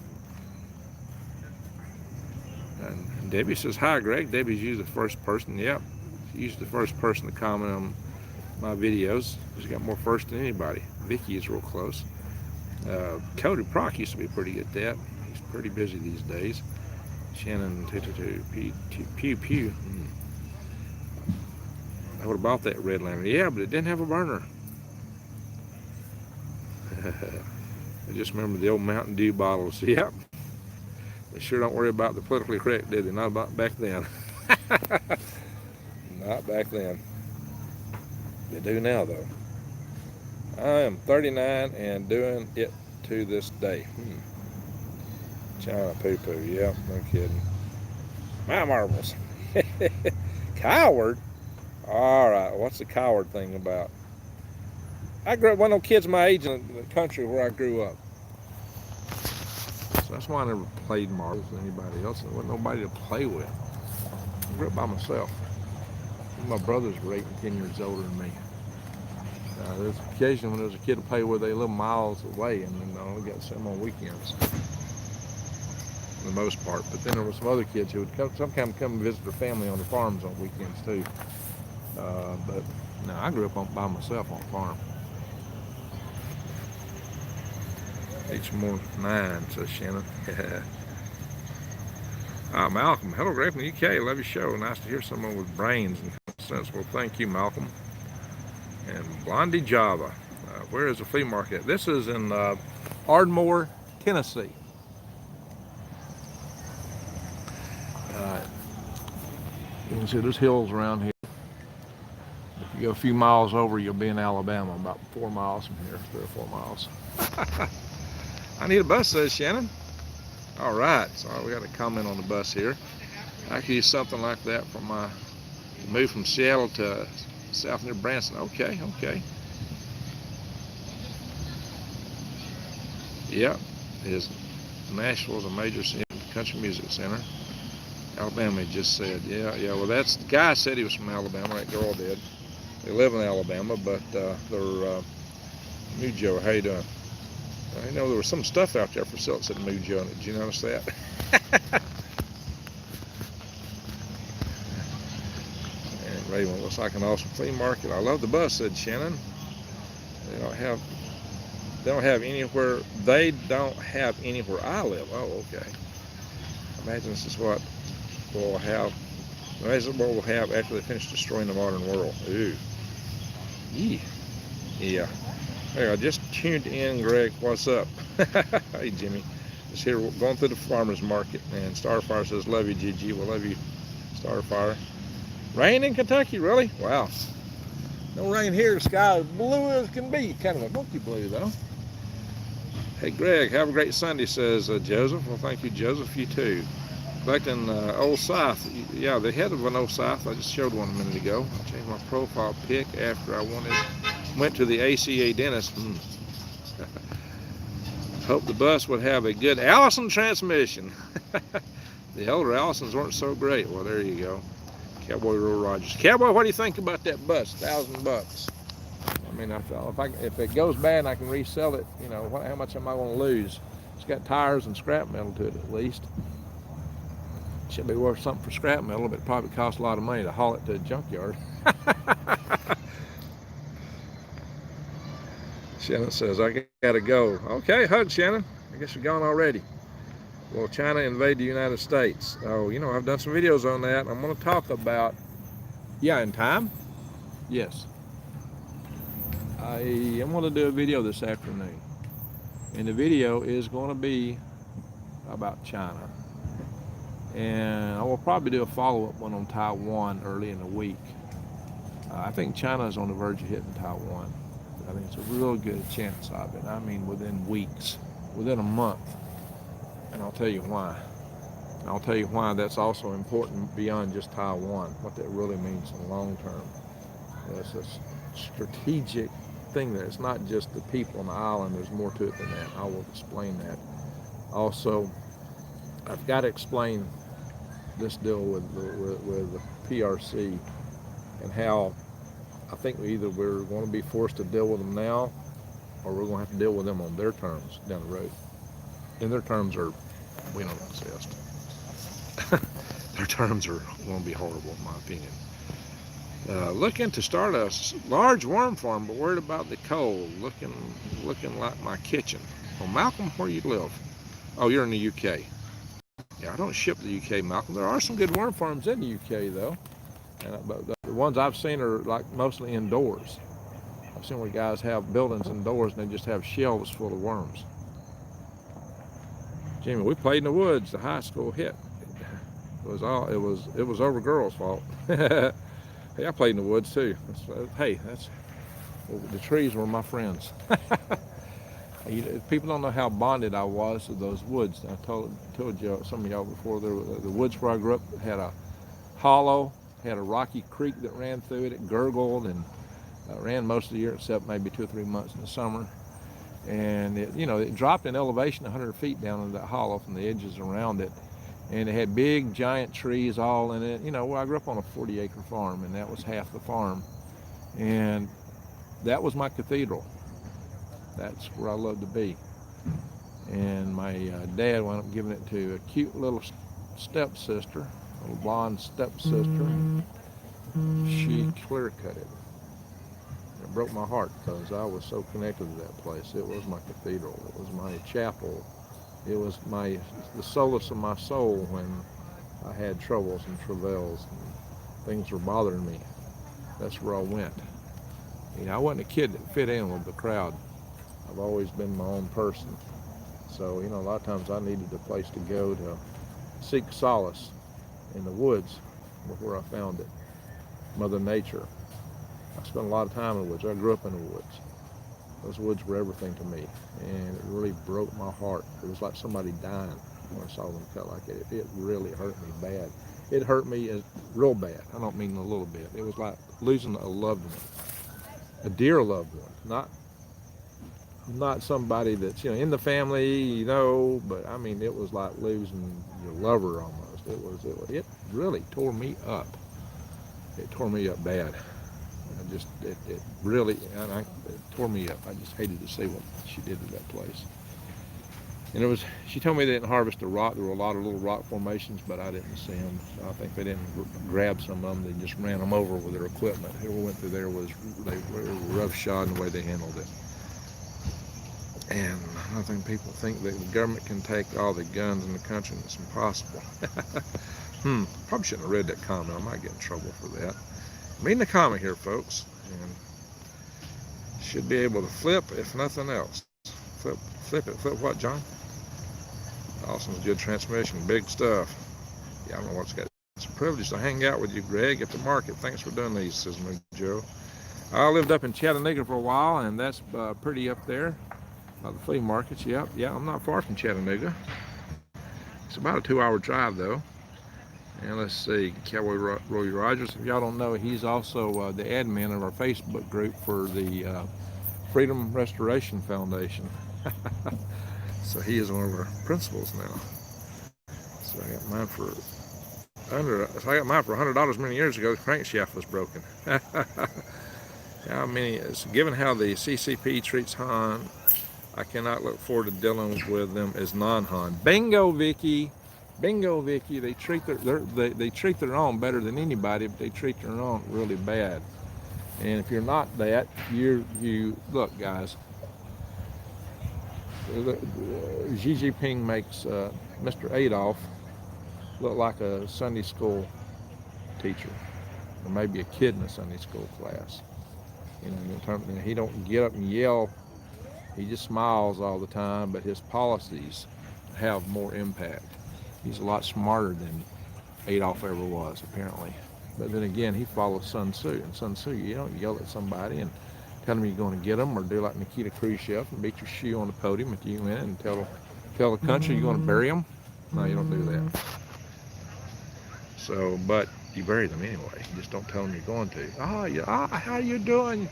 And Debbie says, hi, Greg. Debbie's usually the first person. Yep, she's usually the first person to comment on my videos. She's got more first than anybody. Vicky is real close. Cody Proc used to be pretty good at that. He's pretty busy these days. Shannon, pew pew. I would have bought that red lantern. Yeah, but it didn't have a burner. I just remember the old Mountain Dew bottles. Yep. They sure don't worry about the politically correct, did they? Not about back then. Not back then. They do now, though. I am 39 and doing it to this day. China poo-poo, yep, no kidding. My marbles. Coward? All right, what's the coward thing about? I grew up, one of those kids my age in the country where I grew up. So that's why I never played marbles with anybody else. There wasn't nobody to play with. I grew up by myself. My brothers were 8 and 10 years older than me. There's an occasion when there was a kid to play with, they lived miles away, and then I only got some on weekends, for the most part. But then there were some other kids who would sometimes come and visit their family on the farms on weekends too. But no, I grew up by myself on a farm. Each more 9, says Shannon. Malcolm, hello, Greg from the UK. Love your show. Nice to hear someone with brains and common sense. Well, thank you, Malcolm. And Blondie Java. Where is the flea market? This is in Ardmore, Tennessee. You can see there's hills around here. If you go a few miles over, you'll be in Alabama, about 4 miles from here, 3 or 4 miles. I need a bus, says Shannon. All right, so we got a comment on the bus here. I could use something like that for my move from Seattle to south near Branson. Okay. Yep, Nashville's a major country music center. Alabama just said, yeah. Well, that's the guy said he was from Alabama. That girl did. They live in Alabama, but they're New Joe. How you doing? I know there was some stuff out there for sale that said New Joe. Did you notice that? And Raven looks like an awesome flea market. I love the bus, said Shannon. They don't have anywhere. They don't have anywhere I live. Oh, okay. Imagine this is what we'll have. Imagine what we'll have after they finish destroying the modern world. Ooh. Yeah. Hey, I just tuned in, Greg. What's up? Hey, Jimmy. Just here going through the farmer's market, and Starfire says, love you, Gigi. We'll love you, Starfire. Rain in Kentucky, really? Wow. No rain here. The sky is blue as can be. Kind of a monkey blue, though. Hey, Greg, have a great Sunday, says Joseph. Well, thank you, Joseph. You too. Collecting Old South. Yeah, the head of an Old South. I just showed one a minute ago. I changed my profile pic after I went to the ACA dentist. Hope the bus would have a good Allison transmission. The older Allisons weren't so great. Well, there you go. Cowboy Roy Rogers. Cowboy, what do you think about that bus? $1,000. I mean, if it goes bad and I can resell it, you know, how much am I going to lose? It's got tires and scrap metal to it at least. Should be worth something for scrap metal, but it probably costs a lot of money to haul it to a junkyard. Shannon says, I gotta go. Okay, hug, Shannon. I guess you're gone already. Will China invade the United States? Oh, you know, I've done some videos on that. I'm going to talk about, in time. Yes. I am going to do a video this afternoon. And the video is going to be about China. And I will probably do a follow-up one on Taiwan early in the week. I think China is on the verge of hitting Taiwan. I think it's a real good chance of it. I mean, within weeks, within a month. And I'll tell you why. And I'll tell you why that's also important beyond just Taiwan, what that really means in the long term. It's a strategic thing there. It's not just the people on the island. There's more to it than that. I will explain that. Also, I've got to explain this deal with the PRC and how I think we're going to be forced to deal with them now, or we're going to have to deal with them on their terms down the road. And their terms we don't exist. Their terms are going to be horrible, in my opinion. Looking to start a large worm farm, but worried about the cold. Looking like my kitchen. Well, Malcolm, where you live? Oh, you're in the UK. Yeah, I don't ship to the UK, Malcolm. There are some good worm farms in the UK, though. But the ones I've seen are like mostly indoors. I've seen where guys have buildings indoors and they just have shelves full of worms. Jimmy, we played in the woods. The high school hit. It was over girls' fault. Hey, I played in the woods too. The trees were my friends. People don't know how bonded I was to those woods. I told you, some of y'all before, the woods where I grew up had a hollow, had a rocky creek that ran through it. It gurgled and ran most of the year except maybe 2 or 3 months in the summer. And it dropped in elevation 100 feet down into that hollow from the edges around it. And it had big, giant trees all in it. I grew up on a 40-acre farm, and that was half the farm. And that was my cathedral. That's where I loved to be. And my dad wound up giving it to a cute little stepsister, a little blonde stepsister. She clear cut it. It broke my heart because I was so connected to that place. It was my cathedral. It was my chapel. It was the solace of my soul when I had troubles and travails and things were bothering me. That's where I went. You know, I wasn't a kid that fit in with the crowd. I've always been my own person. So, you know, a lot of times I needed a place to go to seek solace in the woods, where I found it. Mother Nature. I spent a lot of time in the woods. I grew up in the woods. Those woods were everything to me, and it really broke my heart. It was like somebody dying when I saw them cut like it. It really hurt me bad. It hurt me real bad. I don't mean a little bit. It was like losing a loved one, a dear loved one, not somebody that's, you know, in the family, you know, but I mean, it was like losing your lover almost. It really tore me up. It tore me up bad. It really, it tore me up. I just hated to see what she did to that place. And she told me they didn't harvest the rock. There were a lot of little rock formations, but I didn't see them. So I think they didn't grab some of them. They just ran them over with their equipment. Whoever went through there they were roughshod in the way they handled it. And I think people think that the government can take all the guns in the country, and it's impossible. Probably shouldn't have read that comment. I might get in trouble for that. Reading the comment here, folks, and should be able to flip, if nothing else. Flip what, John? Dawson's good transmission, big stuff. Yeah, I don't know what's got. It's a privilege to hang out with you, Greg, at the market. Thanks for doing these, says me, Joe. I lived up in Chattanooga for a while, and that's pretty up there. The flea markets, yeah, I'm not far from Chattanooga. It's about a 2-hour drive, though. And let's see, Cowboy Roy Rogers, if y'all don't know, he's also the admin of our Facebook group for the Freedom Restoration Foundation. So he is one of our principals now. So I got mine for $100 many years ago. The crankshaft was broken. Given how the CCP treats Han, I cannot look forward to dealing with them as non-Han. Bingo, Vicky. Bingo, Vicky. They treat their own better than anybody, but they treat their own really bad. And if you're not that, you look, guys. Xi Jinping makes Mr. Adolf look like a Sunday school teacher, or maybe a kid in a Sunday school class. You know, he don't get up and yell. He just smiles all the time, but his policies have more impact. He's a lot smarter than Adolf ever was, apparently. But then again, he follows Sun Tzu. And Sun Tzu, you don't yell at somebody and tell them you're going to get them, or do like Nikita Khrushchev and beat your shoe on the podium if you win, and tell the country you're going to bury them. No, you don't do that. So, but you bury them anyway. You just don't tell them you're going to. How you doing?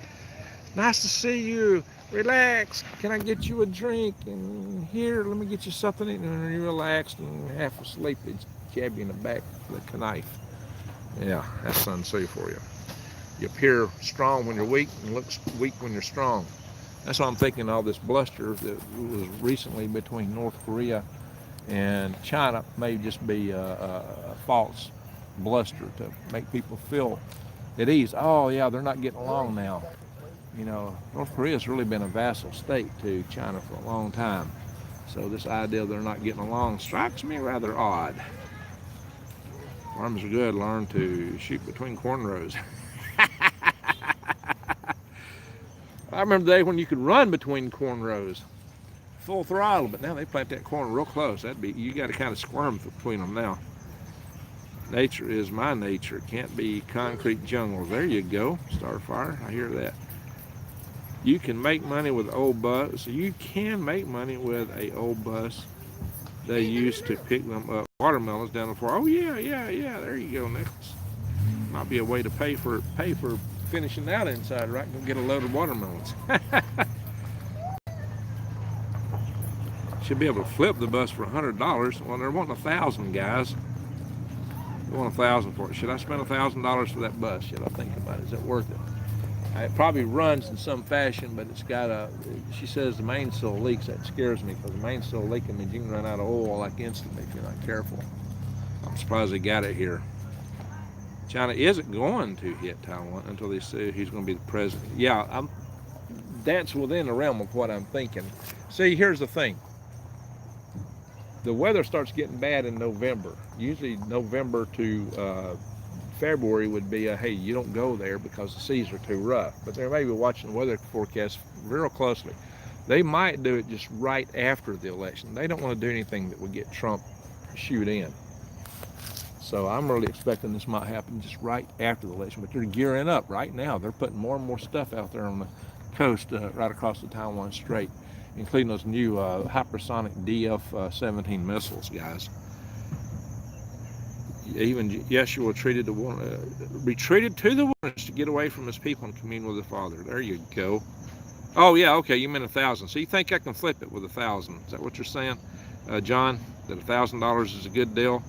Nice to see you. Relax. Can I get you a drink? And here, let me get you something. And you're relaxed and half asleep. They jab you in the back with a knife. Yeah, that's Sun Tzu for you. You appear strong when you're weak and look weak when you're strong. That's why I'm thinking all this bluster that was recently between North Korea and China may just be a false bluster to make people feel at ease. Oh yeah, they're not getting along now. You know, North Korea's really been a vassal state to China for a long time. So this idea they're not getting along strikes me rather odd. Farmers are good, learn to shoot between corn rows. I remember the day when you could run between corn rows, full throttle, but now they plant that corn real close. You got to kind of squirm between them now. Nature is my nature. Can't be concrete jungle. There you go, Starfire. I hear that. You can make money with old bus. You can make money with a old bus. They used to pick them up. Watermelons down the floor. Oh yeah. There you go, Nicholas. Might be a way to pay for finishing out inside, right? Go get a load of watermelons. Should be able to flip the bus for $100. Well, they're wanting 1,000, guys. They want 1,000 for it. Should I spend $1,000 for that bus? Should I think about it? Is it worth it? It probably runs in some fashion, but it's got she says the mainsail leaks. That scares me, because the mainsail leaking means you can run out of oil like instantly if you're not careful. I'm surprised they got it here. China isn't going to hit Taiwan until they say he's going to be the president. Yeah, that's within the realm of what I'm thinking. See, here's the thing. The weather starts getting bad in November. Usually November to February would be hey, you don't go there because the seas are too rough. But they may be watching the weather forecast real closely. They might do it just right after the election. They don't want to do anything that would get Trump shoot in. So I'm really expecting this might happen just right after the election. But they're gearing up right now. They're putting more and more stuff out there on the coast right across the Taiwan Strait, including those new hypersonic DF-17 missiles, guys. Even Yeshua retreated to the wilderness to get away from his people and commune with the Father. There you go. Oh yeah, okay, you meant 1,000. So you think I can flip it with 1,000? Is that what you're saying, John? That $1,000 is a good deal?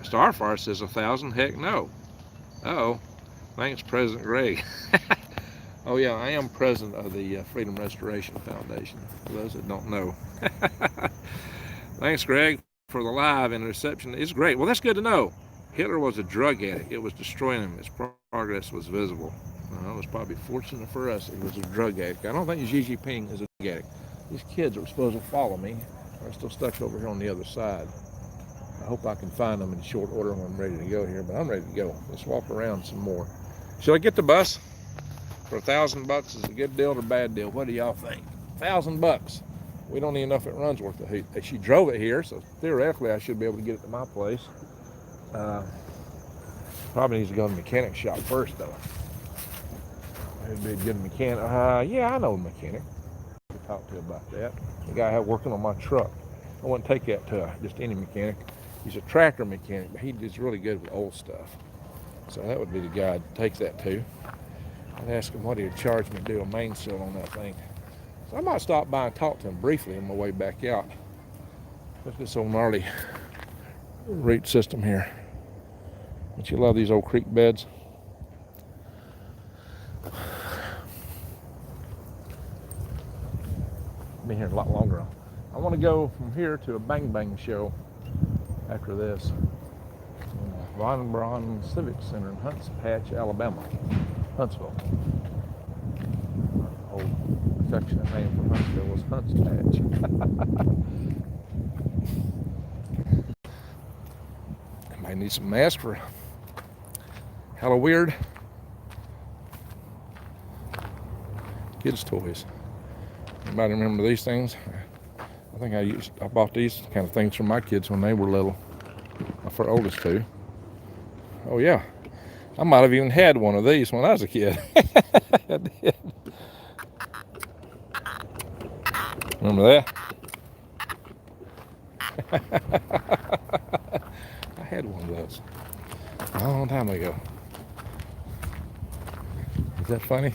Starfire says 1,000. Heck no. Uh-oh. Thanks, President Greg. Oh yeah, I am president of the Freedom Restoration Foundation, for those that don't know. Thanks, Greg, for the live and reception. It's great. Well, that's good to know. Hitler was a drug addict. It was destroying him. His progress was visible. It was probably fortunate for us. He was a drug addict. I don't think Xi Jinping is a drug addict. These kids are supposed to follow me. They're still stuck over here on the other side. I hope I can find them in short order when I'm ready to go here, but I'm ready to go. Let's walk around some more. Should I get the bus? For $1,000 is a good deal or a bad deal? What do y'all think? $1,000. We don't even know if it runs worth the heat. She drove it here, so theoretically I should be able to get it to my place. Probably needs to go to the mechanic shop first, though. It'd be a good mechanic. Yeah, I know a mechanic. I could talk to about that. The guy I have working on my truck. I wouldn't take that to just any mechanic. He's a tractor mechanic, but he's really good with old stuff. So that would be the guy I'd take that to. I'd ask him what he'd charge me to do a mainsail on that thing. So I might stop by and talk to him briefly on my way back out. Look at this old gnarly root system here. Don't you love these old creek beds? Been here a lot longer. I want to go from here to a Bang Bang show after this. Von Braun Civic Center in Hunts Patch, Alabama. Huntsville. Old affectionate name for Huntsville was Hunts Patch. I might need some masks for Halloween. Kids' toys. Anybody remember these things? I think I bought these kind of things for my kids when they were little. For our oldest two. Oh yeah. I might have even had one of these when I was a kid. I did. Remember that? I had one of those a long time ago. Is that funny?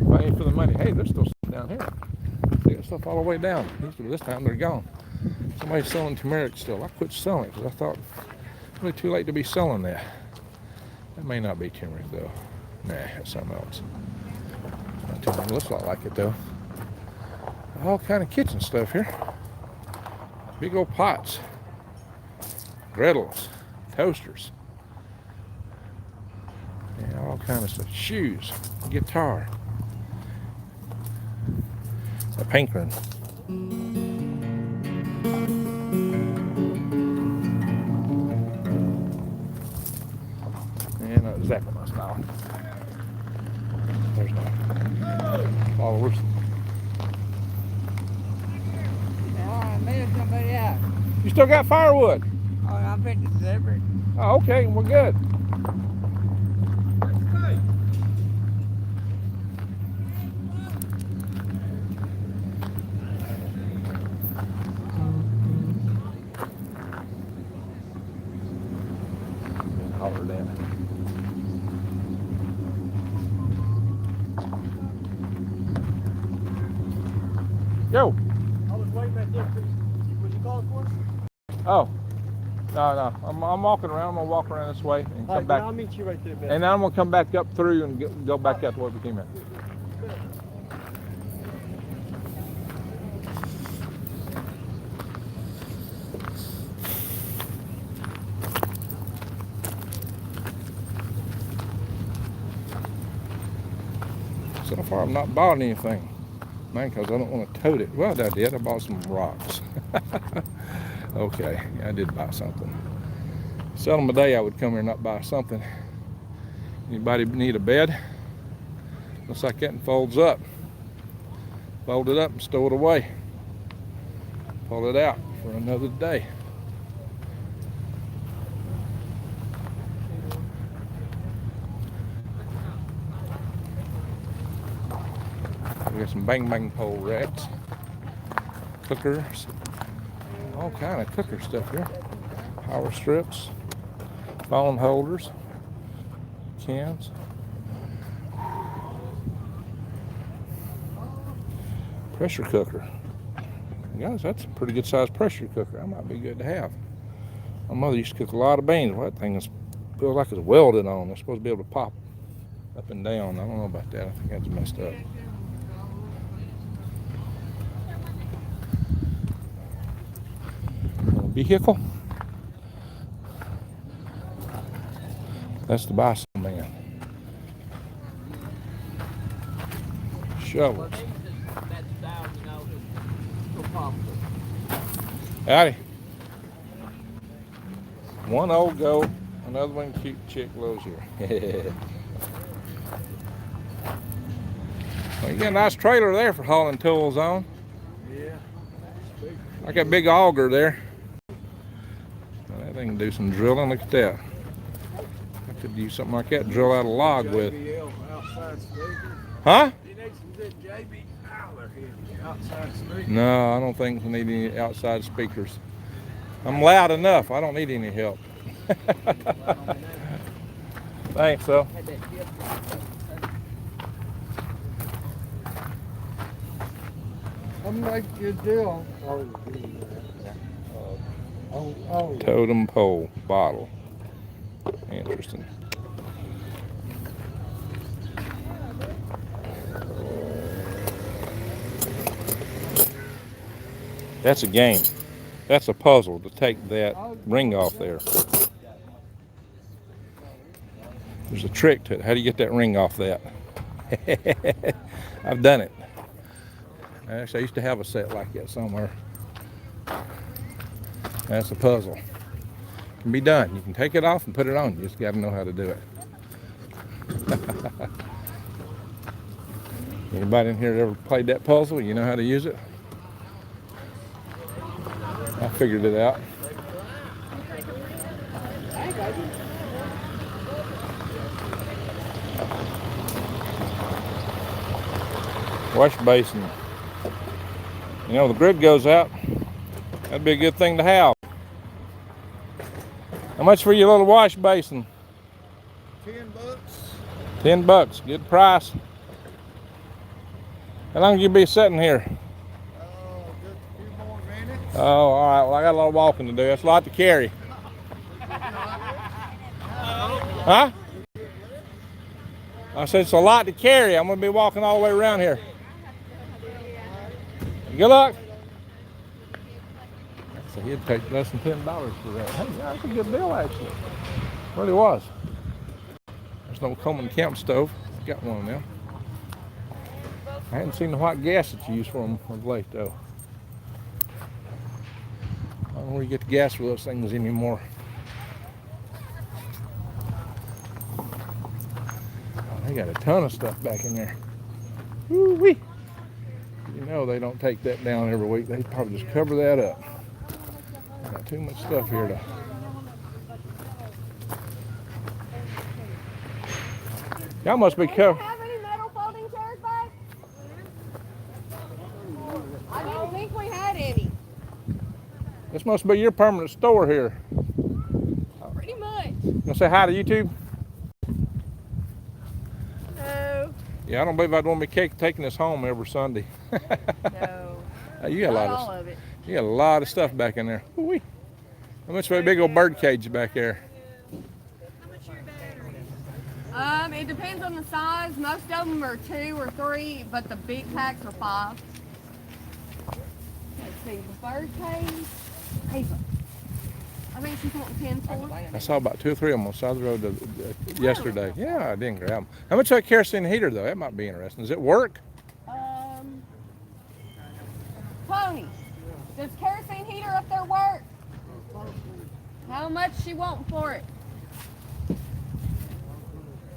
Funny for the money. Hey, there's still stuff down here. They got stuff all the way down. This time they're gone. Somebody's selling turmeric still. I quit selling it because I thought it's really too late to be selling that. That may not be turmeric though. Nah, that's something else. Not turmeric. Looks a lot like it though. All kind of kitchen stuff here. Big old pots, griddles, toasters, and all kind of stuff. Shoes, guitar, a paint gun. And exactly my style. There's no followers. I made somebody out. You still got firewood? Oh, I'm fit to deliver it. Oh, okay, we're good. Holler down. Yo. I was waiting back there. Was you calling for us? Oh. No. I'm walking around. I'm gonna walk around this way and come back. I'll meet you right there, Ben. And then I'm gonna come back up through and go back out to where we came in. So far, I've not bought anything. Man, because I don't want to tote it. Well, I did. I bought some rocks. Okay, I did buy something. Seldom a day I would come here and not buy something. Anybody need a bed? Looks like that folds up. Fold it up and stow it away. Pull it out for another day. We got some bang bang pole racks, cookers, all kind of cooker stuff here. Power strips, phone holders, cans. Pressure cooker. Guys, that's a pretty good sized pressure cooker. That might be good to have. My mother used to cook a lot of beans. Well, that thing feels like it's welded on. It's supposed to be able to pop up and down. I don't know about that. I think that's messed up. Vehicle. That's the bicycle man. Shovels. Howdy. One old goat, another one cute chick lives here. Well, you got a nice trailer there for hauling tools on. Yeah. Like that big auger there. Well, that thing can do some drilling. Look at that. I could use something like that, drill out a log with. Huh? No, I don't think we need any outside speakers. I'm loud enough. I don't need any help. Thanks, though. I'll make you a deal. Totem pole bottle. Interesting. That's a game. That's a puzzle to take that ring off there. There's a trick to it. How do you get that ring off that? I've done it. Actually, I used to have a set like that somewhere. That's a puzzle. It can be done. You can take it off and put it on. You just got to know how to do it. Anybody in here ever played that puzzle? You know how to use it? I figured it out. Wash basin. You know, the grid goes out. That'd be a good thing to have. How much for your little wash basin? $10. $10. Good price. How long will you be sitting here? Just a few more minutes. Oh, all right. Well, I got a lot of walking to do. That's a lot to carry. Huh? I said it's a lot to carry. I'm going to be walking all the way around here. Good luck. So he'd take less than $10 for that. Hey, that's a good deal, actually. Really was. There's no Coleman camp stove. Got one of them. I hadn't seen the white gas that you use for them of late, though. I don't know where you get the gas for those things anymore. Oh, they got a ton of stuff back in there. Woo-wee. You know they don't take that down every week. They probably just cover that up. Got too much stuff here to... Y'all must be covered. Have any metal folding chairs back? I didn't think we had any. This must be your permanent store here. Pretty much. You gonna say hi to YouTube? No. Yeah, I don't believe I'd want to be taking this home every Sunday. No. You got a lot Not all of it. You got a lot of stuff back in there. Woo-wee. How much for a big old bird cage back there? It depends on the size. Most of them are 2 or 3, but the big packs are 5. Let's see, the bird cage, Ava. I think she's wanting 10 for. I saw about 2 or 3 of them on the side of the road yesterday. Yeah, I didn't grab them. How much is that kerosene heater though? That might be interesting. Does it work? Tony, does kerosene heater up there work? How much she want for it?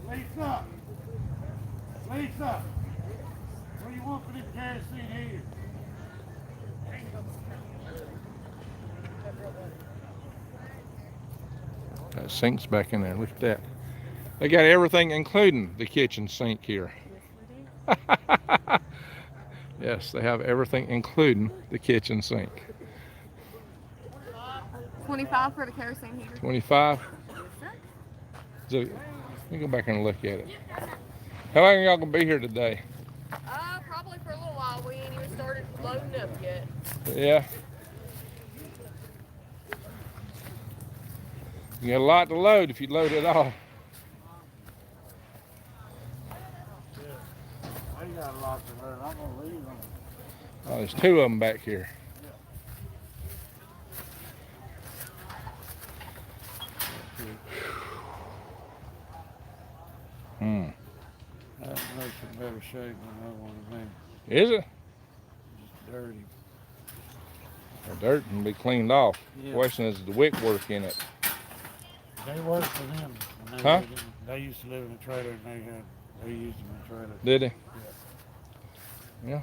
Lisa! Lisa! What do you want for this kerosene heater? That sink's back in there. Look at that. They got everything, including the kitchen sink here. Yes, they have everything, including the kitchen sink. 25 for the kerosene heater. 25. So, let me go back and look at it. How long are y'all gonna be here today? Probably for a little while. We ain't even started loading up yet. Yeah. You got a lot to load if you load it all. I got a lot to learn. I'm gonna leave them. Oh, there's 2 of them back here. That makes it better shape than that one to me. Is it? Just dirty. The dirt can be cleaned off. Yeah. Question is the wick work in it. They worked for them. When Huh? They used to live in a trailer and they used them in a trailer. Did he? Yeah.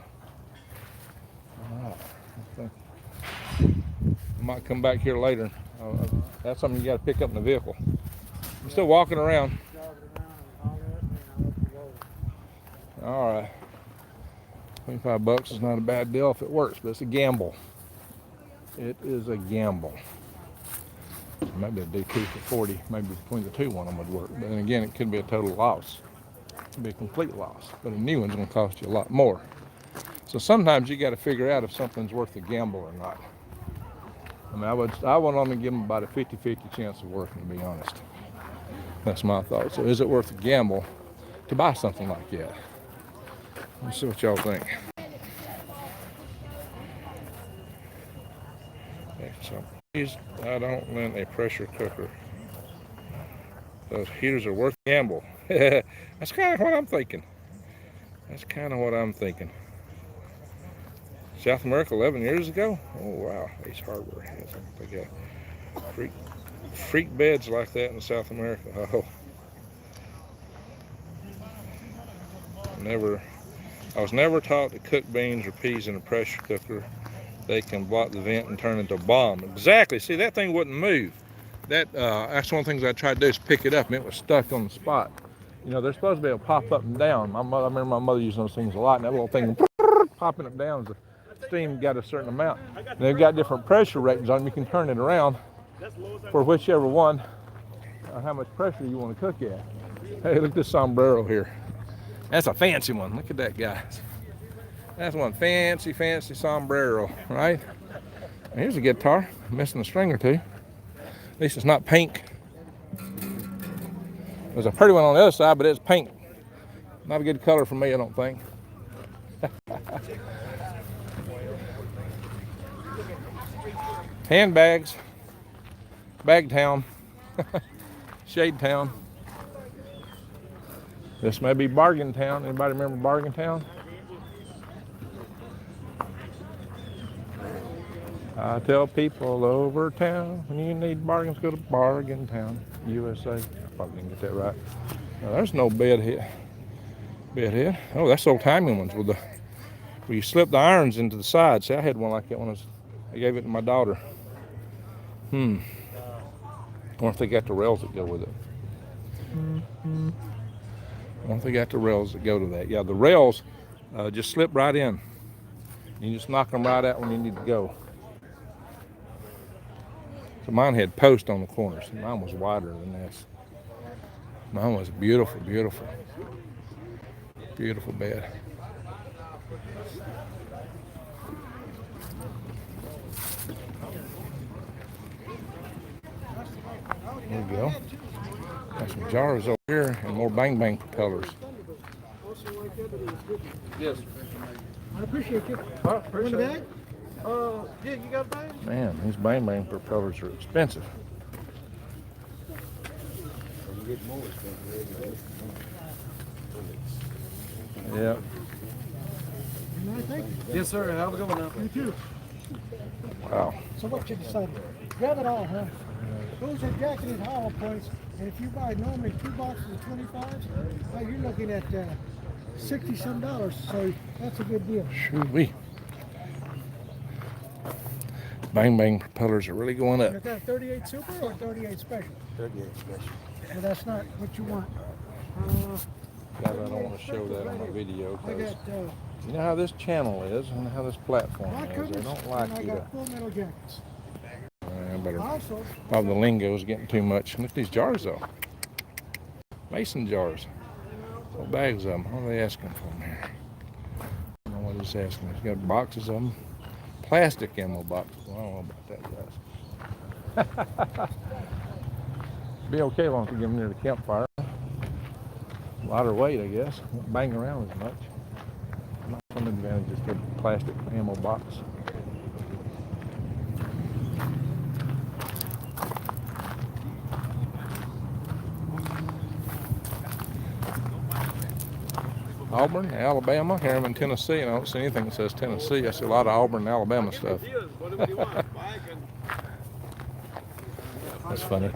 All right. I might come back here later. That's something you got to pick up in the vehicle. I'm still walking around. All right. 25 bucks is not a bad deal if it works, but it's a gamble. It is a gamble. Maybe a D2 for 40, maybe between the 2 one of them would work. But then again, it could be a total loss. It could be a complete loss. But a new one's going to cost you a lot more. So sometimes you got to figure out if something's worth the gamble or not. I mean, I would only give them about a 50-50 chance of working, to be honest. That's my thought. So is it worth the gamble to buy something like that? Let's see what y'all think. Okay, so please, I don't lend a pressure cooker. Those heaters are worth the gamble. That's kind of what I'm thinking. That's kind of what I'm thinking. South America 11 years ago? Oh wow, Ace Hardware has them. They got freak beds like that in South America. Oh. I was never taught to cook beans or peas in a pressure cooker. They can block the vent and turn into a bomb. Exactly. See, that thing wouldn't move. That's one of the things I tried to do is pick it up, and it was stuck on the spot. You know, they're supposed to be able to pop up and down. I remember my mother using those things a lot, and that little thing popping up and down as the steam got a certain amount. And they've got different pressure ratings on them. You can turn it around for whichever one, how much pressure you want to cook at. Hey, look at this sombrero here. That's a fancy one. Look at that, guys. That's one fancy sombrero, right? And here's a guitar. I'm missing a string or 2. At least it's not pink. There's a pretty one on the other side, but it's pink. Not a good color for me, I don't think. Handbags. Bag town. Shade town. This may be Bargain Town. Anybody remember Bargain Town? I tell people over town, when you need bargains, go to Bargain Town, USA. I probably didn't get that right. Now, there's no bed head. Oh, that's old timey ones with where you slip the irons into the side. See, I had one like that when I gave it to my daughter. I wonder if they got the rails that go with it. I wonder if they got the rails that go to that. Yeah, the rails just slip right in. You just knock them right out when you need to go. So mine had posts on the corners. Mine was wider than this. Mine was beautiful, beautiful. Beautiful bed. There we go. Got some jars over here and more Bang Bang propellers. Yes. I appreciate you. Oh, appreciate it. Yeah, you got a bag? Man, these Bang Bang propellers are expensive. Yeah. Yes, sir. Have a good one now. You too. Wow. So what you decided? Grab it all, huh? Those are jacketed hollow points, and if you buy normally 2 boxes of 25s, well, you're looking at $60-some. So that's a good deal. Shoo-wee. Bang Bang propellers are really going up. You got 38 Super or 38 Special? 38 special. Well, that's not what you want. Guys, I don't want to show that on my video I because got you know how this channel is and how this platform rock is. covers, They don't like and I you to. got full metal jackets. I better. Also, Probably the lingo is getting too much. Look at these jars though. Mason jars. Whole bags of them. What are they asking for them here? I don't know what he's asking. He's got boxes of them. Plastic ammo boxes. Well, I don't know about that, guys. Be okay as long as we get them near the campfire. Lighter weight, I guess. Won't bang around as much. Not some advantages to the plastic ammo box. Auburn, Alabama. Here I'm in Tennessee, and I don't see anything that says Tennessee. I see a lot of Auburn, Alabama stuff. That's funny.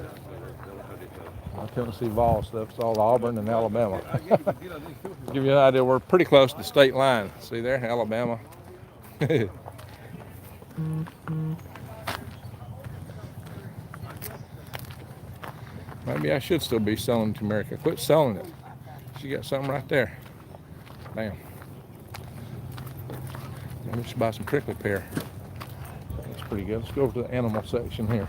My Tennessee Vol stuff's all Auburn and Alabama. Give you an idea, we're pretty close to the state line. See there, Alabama. Maybe I should still be selling to America. Quit selling it. She got something right there. Bam. Maybe we should buy some prickly pear. That's pretty good. Let's go over to the animal section here.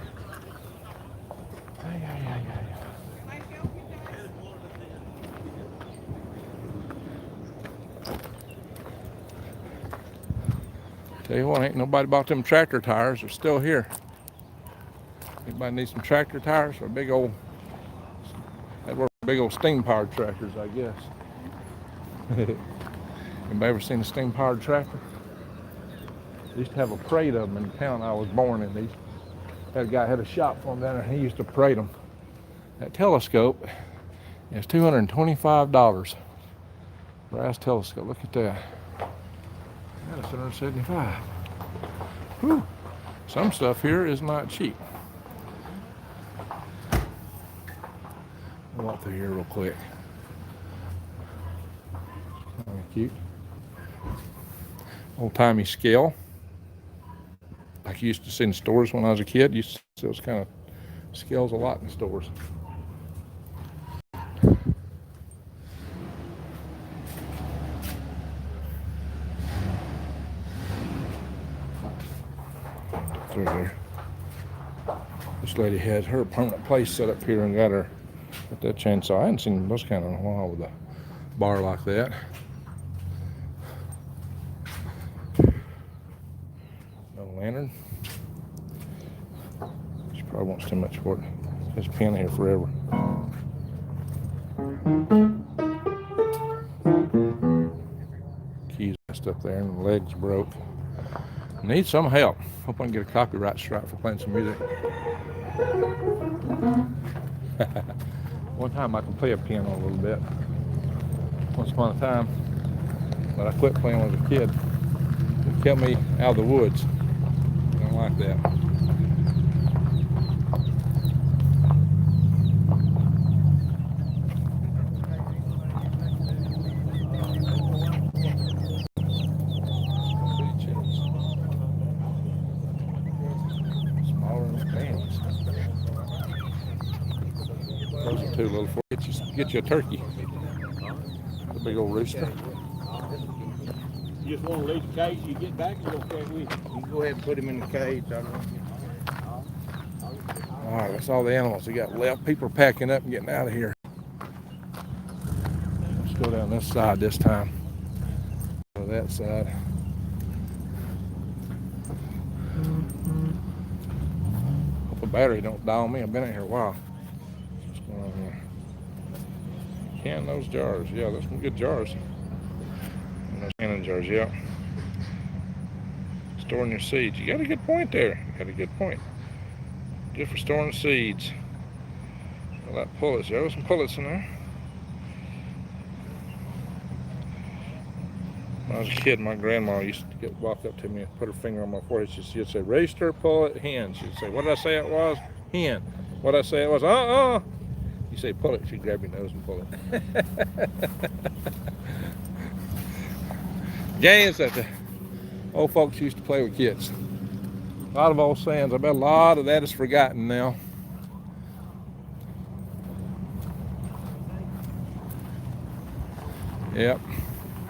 Tell you what, ain't nobody bought them tractor tires. They're still here. Anybody need some tractor tires for a big old, that were big old steam-powered tractors, I guess. Anybody ever seen a steam-powered tractor? They used to have a parade of them in the town I was born in. That guy had a shop for them down there, and he used to parade them. That telescope is $225. Brass telescope. Look at that. That's $175. Whew. Some stuff here is not cheap. I'll walk through here real quick. Kind of cute. Old-timey scale. Like you used to see in stores when I was a kid. You used to see those kind of scales a lot in stores. Through there. This lady has her permanent place set up here and got that chainsaw. I hadn't seen those kind of in a while with a bar like that. No lantern. She probably wants too much for it. There's a pin here forever. Keys messed up there and the legs broke. Need some help. Hope I can get a copyright strike for playing some music. One time I could play a piano a little bit. Once upon a time. But I quit playing when I was a kid. It kept me out of the woods. I don't like that. Too little for get you a turkey. A big old rooster. You just want to leave the cage, you get back and go carry with you. You go ahead and put him in the cage. All right, that's all the animals we got left. People are packing up and getting out of here. Let's go down this side this time. Go to that side. Hope the battery don't die on me. I've been in here a while. What's going on here? Can those jars. Yeah, there's some good jars. And those cannon jars, yeah. Storing your seeds. You got a good point there. You got a good point. Good for storing seeds. A lot of pullets. There were some pullets in there. When I was a kid, my grandma used to walk up to me and put her finger on my forehead. She'd say, rooster, pullet, hen. She'd say, what did I say it was? Hen. What did I say it was? You say pullet, she'd grab your nose and pull it. Games that the old folks used to play with kids. A lot of old sayings. I bet a lot of that is forgotten now. Yep.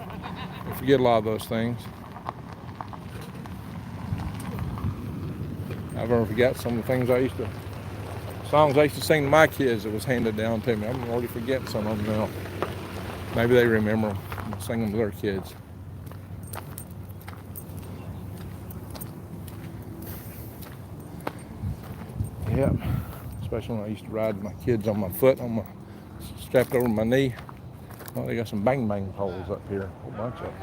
I forget a lot of those things. I've never forgot some of the things songs I used to sing to my kids that was handed down to me. I'm already forgetting some of them now. Maybe they remember them and sing them to their kids. Yep. Especially when I used to ride my kids on my foot, strapped over my knee. Well, they got some bang poles up here, a whole bunch of them.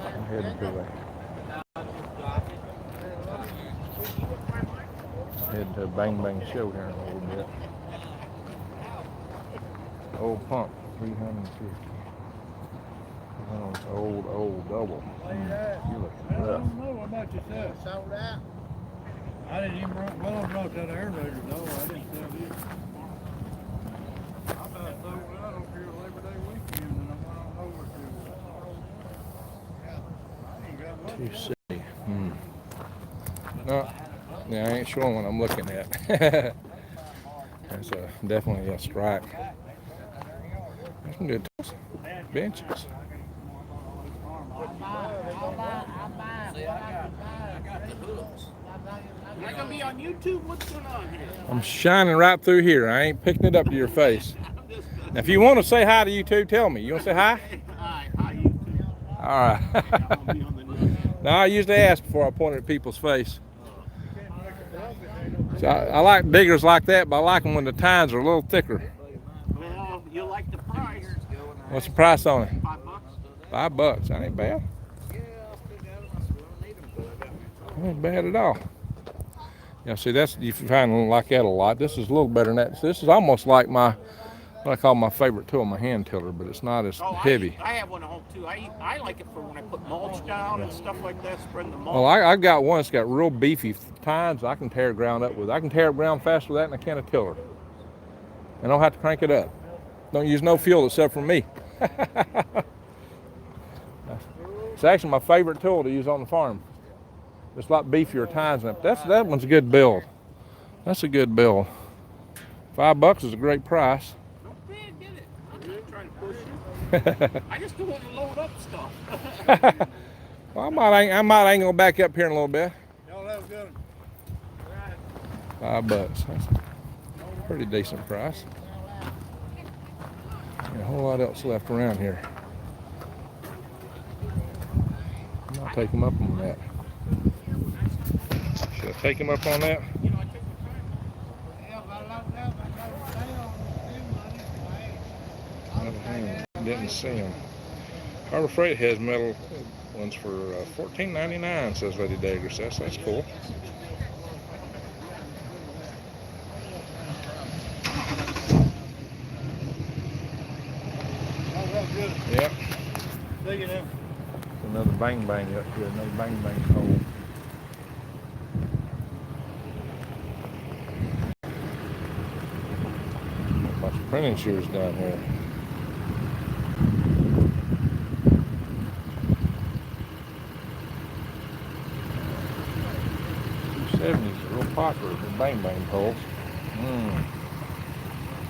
I'm heading to a bang show here in a little bit. Old pump, 350. Oh, it's old double. You look I don't know how much it says. Sold out. I didn't even run, well, I brought that aerator though. I didn't tell you. I about sold out over here Labor Day weekend and I went on over to. I ain't got one. 260. No, yeah, I ain't showing what I'm looking at. That's definitely a strike. That's some good benches. Am I gonna be on YouTube? What's going on here? I'm shining right through here. I ain't picking it up to your face. Now, if you want to say hi to YouTube, tell me. You want to say hi? Hi, YouTube. All right. Now, I usually ask before I point at people's face. So I like diggers like that, but I like them when the tines are a little thicker. Well, you like the price. What's the price on it? $5. $5. That ain't bad. That ain't bad at all. Yeah, see, you find like that a lot. This is a little better than that. This is almost like what I call my favorite tool, my hand tiller, but it's not as heavy. I have one at home too. I like it for when I put mulch down and stuff like that, spreading the mulch. Well, I've got one that's got real beefy tines I can tear ground up with. I can tear it ground faster with that than I can a tiller. And I don't have to crank it up. Don't use no fuel except for me. It's actually my favorite tool to use on the farm. It's a lot beefier tines than that one's a good build. That's a good build. $5 is a great price. Don't get it. I'm not trying to push you. I just don't want to load up stuff. Well, I might angle back up here in a little bit. Y'all have a good one. $5. That's a pretty decent price. Got a whole lot else left around here. I'll take them up on that. Should I take him up on that? Didn't see him. Harbor Freight has metal ones for $14.99, says Lady Dagger says. That's cool. Yep. Another bang up here, another bang hole. A bunch of printing shears down here. '70s are real popular for bang poles.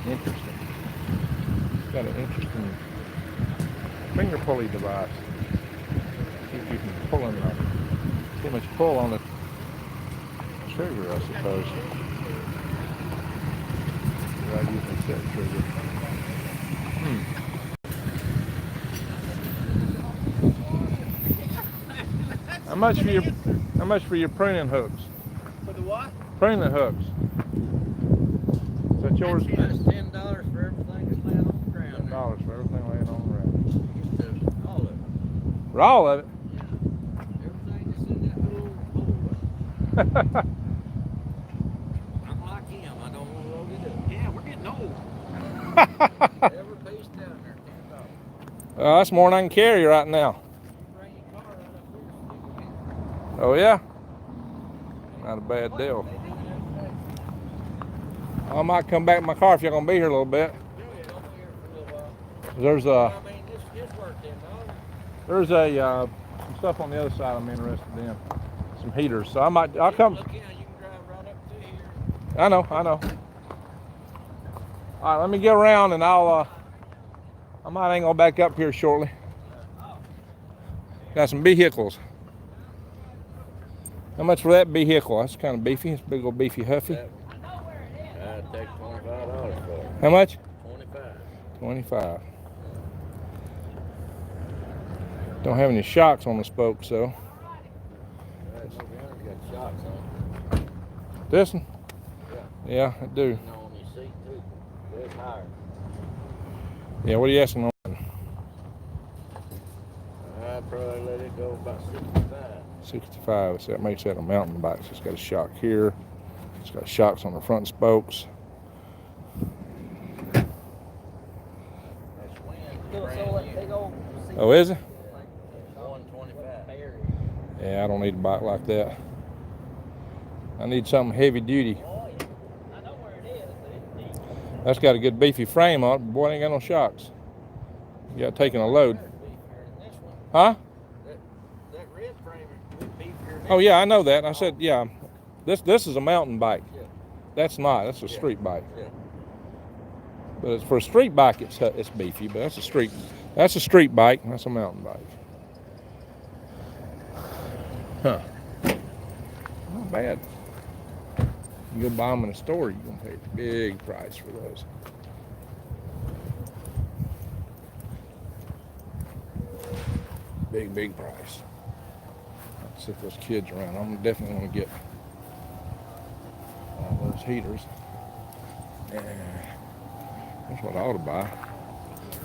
Interesting. It's got an interesting finger pulley device. See if you can pull on too much pull on the trigger, I suppose. Without using a set trigger. How much for your pruning hooks? For the what? Pruning hooks. Is that yours? That's $10 for everything that's laying on the ground. $10 for everything laying on the ground. All of it. For all of it? Yeah. Everything that's in that little hole. That's more than I can carry right now. Oh yeah? Not a bad deal. I might come back in my car if you're gonna be here a little bit. There's some stuff on the other side I'm interested in. Some heaters. So I'll come. I know. All right, let me get around and I might angle back up here shortly. Got some vehicles. How much for that vehicle? That's kind of beefy. It's a big old beefy Huffy. I'd take $25 for it. How much? 25. 25. Don't have any shocks on the spokes, though. Got shocks on. This one? Yeah. Yeah, I do. You know, on your seat too. They're higher. Yeah, what are you asking on? I'd probably let it go about 65. 65. So that makes that a mountain bike. So it's got a shock here. It's got shocks on the front spokes. Oh, is it? 125. Yeah, I don't need a bike like that. I need something heavy duty. That's got a good beefy frame on it, but boy, it ain't got no shocks. You got taking a load. Huh? That red frame is beefier. Oh yeah, I know that. I said, yeah, this is a mountain bike. That's not. That's a street bike. Yeah. But it's for a street bike, it's beefy. But that's a street bike. That's a mountain bike. Huh? Not bad. You go buy them in a store, you're gonna pay a big price for those. Big price. Let's see if there's kids around. I'm definitely gonna get all those heaters. And that's what I ought to buy.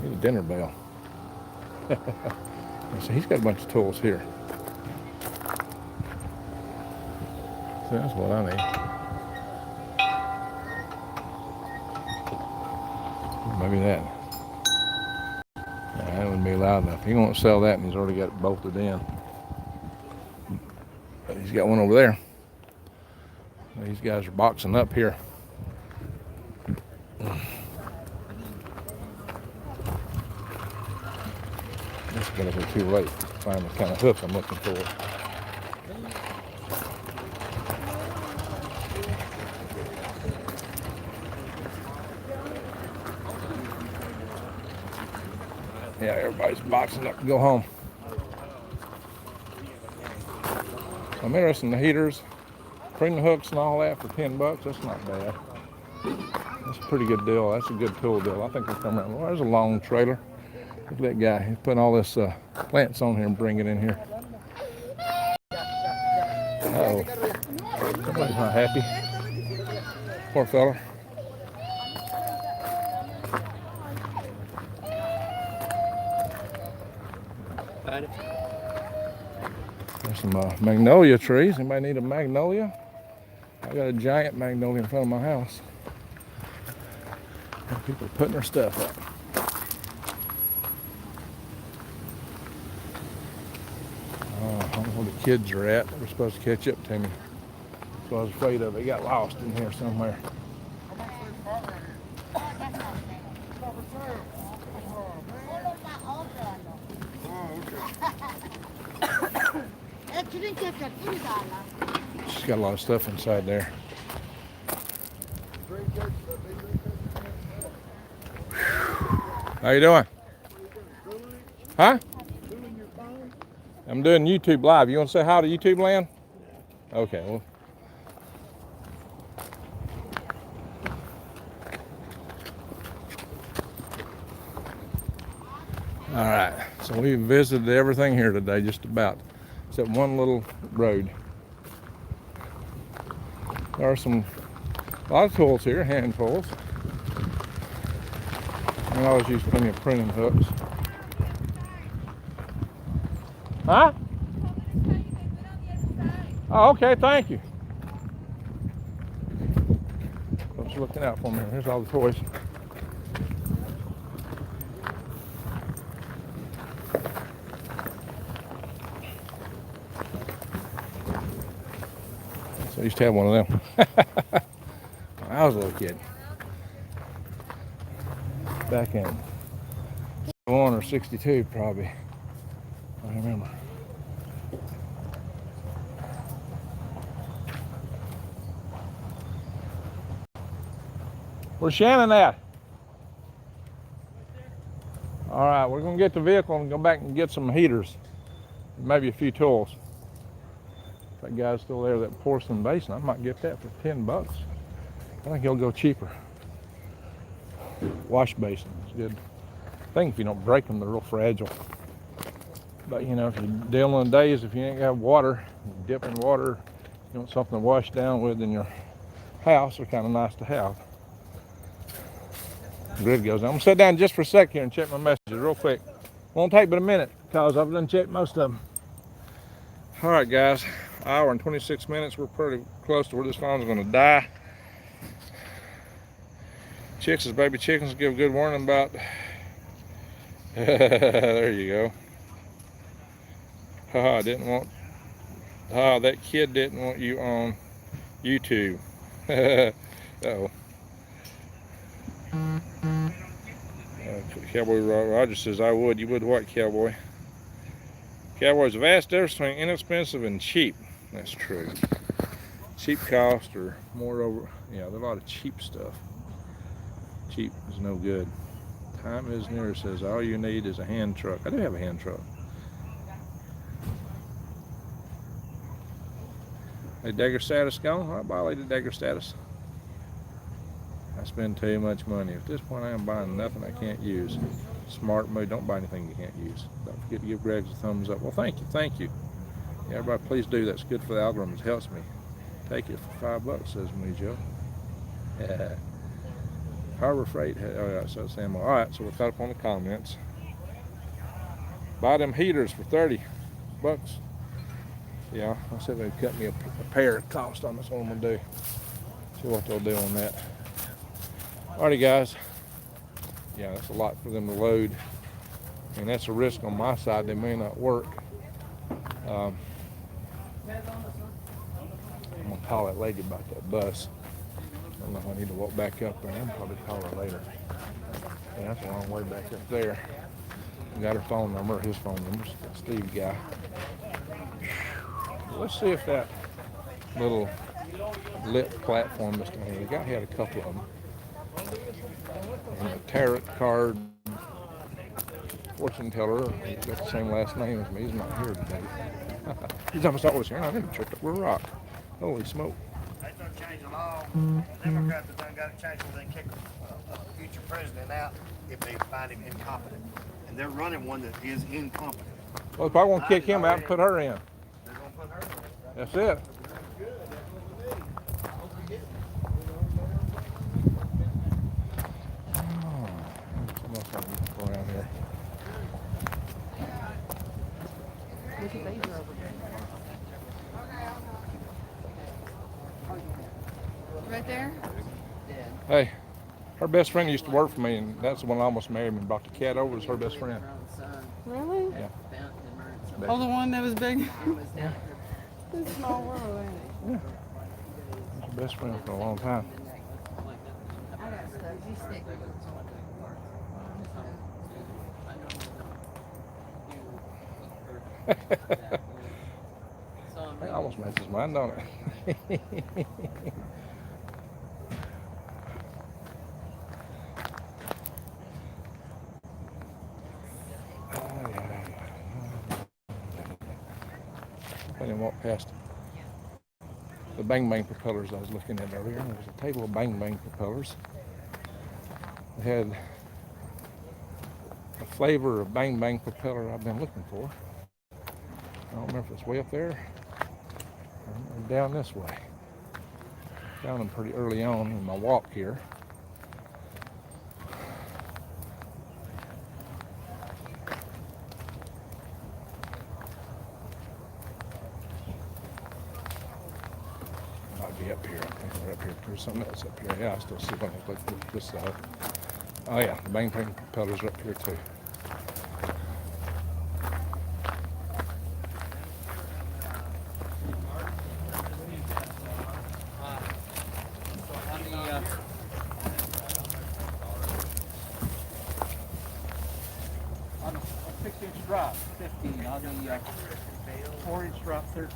Need a dinner bell. So he's got a bunch of tools here. So that's what I need. Maybe that. That wouldn't be loud enough. He won't sell that, and he's already got it bolted in. But he's got one over there. These guys are boxing up here. It's gonna be too late to find the kind of hook I'm looking for. Yeah, everybody's boxing up to go home. I'm interested in the heaters, printing hooks and all that for $10. That's not bad. That's a pretty good deal. That's a good tool deal. I think they'll come around. Well, there's a long trailer. Look at that guy. He's putting all this plants on here and bringing it in here. Uh-oh. Somebody's not happy. Poor fella. There's some magnolia trees. Anybody need a magnolia? I got a giant magnolia in front of my house. People are putting their stuff up. I don't know where the kids are at. They were supposed to catch up to me. So I was afraid of. They got lost in here somewhere. She's got a lot of stuff inside there. How you doing? Huh? I'm doing YouTube Live. You want to say hi to YouTube land? Okay. Well. All right. So we visited everything here today, just about, except one little road. There are a lot of tools here, hand tools. I always use plenty of pruning hooks. Huh? Oh, okay, thank you. Folks looking out for me. Here's all the toys. I used to have one of them. When I was a little kid. Back in 1 or 62 probably. I remember. Where's Shannon at? All right, we're gonna get the vehicle and go back and get some heaters. Maybe a few tools. That guy's still there, that porcelain basin. I might get that for $10. I think he'll go cheaper. Wash basin is good. I think if you don't break them, they're real fragile. But you know, if you're dealing in days, if you ain't got water, you dip in water, you want something to wash down with in your house, they're kind of nice to have. Grid goes. I'm gonna sit down just for a sec here and check my messages real quick. Won't take but a minute because I've done checked most of them. All right, guys, hour and 26 minutes. We're pretty close to where this phone's gonna die. Chicks as baby chickens give good warning about. There you go. I didn't want. That kid didn't want you on YouTube. Uh-oh. Cowboy Roger says, I would. You would what, Cowboy? Cowboy's a vast difference between inexpensive and cheap. That's true. Cheap cost or more over. Yeah, there's a lot of cheap stuff. Cheap is no good. Time is near says, all you need is a hand truck. I do have a hand truck. Hey, Dagger status gone? I violated Dagger status. I spend too much money. At this point, I am buying nothing I can't use. Smart move. Don't buy anything you can't use. Don't forget to give Greg a thumbs up. Well, thank you. Thank you. Yeah, everybody, please do that. It's good for the algorithm. It helps me. Take it for $5, says me, Joe. Yeah. Harbor Freight. Oh, yeah, so Sam. All right, so we'll cut up on the comments. Buy them heaters for $30. Yeah, I said they'd cut me a pair of cost on. That's what I'm gonna do. See what they'll do on that. Alrighty, guys. Yeah, that's a lot for them to load, and that's a risk on my side. They may not work. I'm gonna call that lady about that bus. I don't know if I need to walk back up there. I'll probably call her later. Yeah, that's a long way back up there. Got her phone number, his phone number, Steve guy. Let's see if that little lit platform is down here. The guy had a couple of them. And a tarot card fortune teller. He's got the same last name as me. He's not here today. He's almost always here. I didn't tripped up with a rock. Holy smoke. They done changed the law. Democrats have done got to change so they can kick a future president out if they find him incompetent. And they're running one that is incompetent. Well, if I want to kick him out and put her in. They're going to put her in. That's it. Around here. Right there? Hey, her best friend used to work for me, and that's the one that almost married me and brought the cat over as her best friend. Really? Yeah. Oh, the one that was big? Yeah. It's a small world, ain't it? Yeah. Her best friend for a long time. I got stuff. You stick. That almost matches mine, don't it? I didn't walk past the Bang Bang propellers I was looking at earlier. There was a table of Bang Bang propellers. It had a flavor of Bang Bang propeller I've been looking for. I don't remember if it's way up there or down this way. Found them pretty early on in my walk here. Might be up here. I think they're up here. There's something else up here. Yeah, I still see one. Look at this side. Oh yeah, the Bang Bang propellers are up here too. the 4-inch drop 13.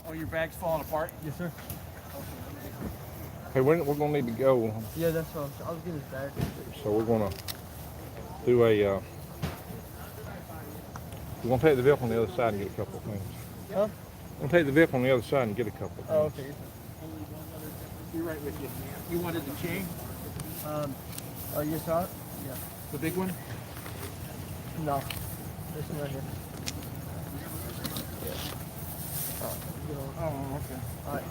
Oh, your bag's falling apart? Yes, sir. Hey, we're gonna need to go. Yeah, that's what I was getting back. So we're gonna do a. We're gonna take the vehicle on the other side and get a couple of things. Huh? We'll take the vehicle on the other side and get a couple of things. Oh, okay. You're right with you. You wanted the chain? You saw it? Yeah. The big one? No. This one right here. Oh, okay. All right.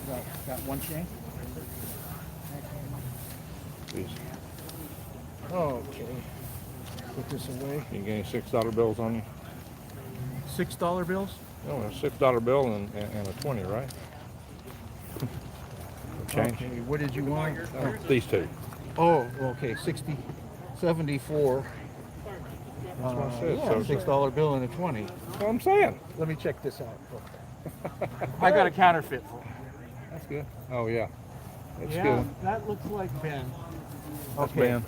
Okay. Got one chain? Please. Okay. Put this away. You got any $6 bills on you? $6 bills? No, a $6 bill and a 20, right? Change. Okay, what did you want? These two. Oh, okay, 60, 74. That's what I said. Yeah, $6 bill and a 20. That's what I'm saying. Let me check this out. I got a counterfeit for it. That's good. Oh, yeah. That's Yeah, good. that looks like Ben. That's Ben.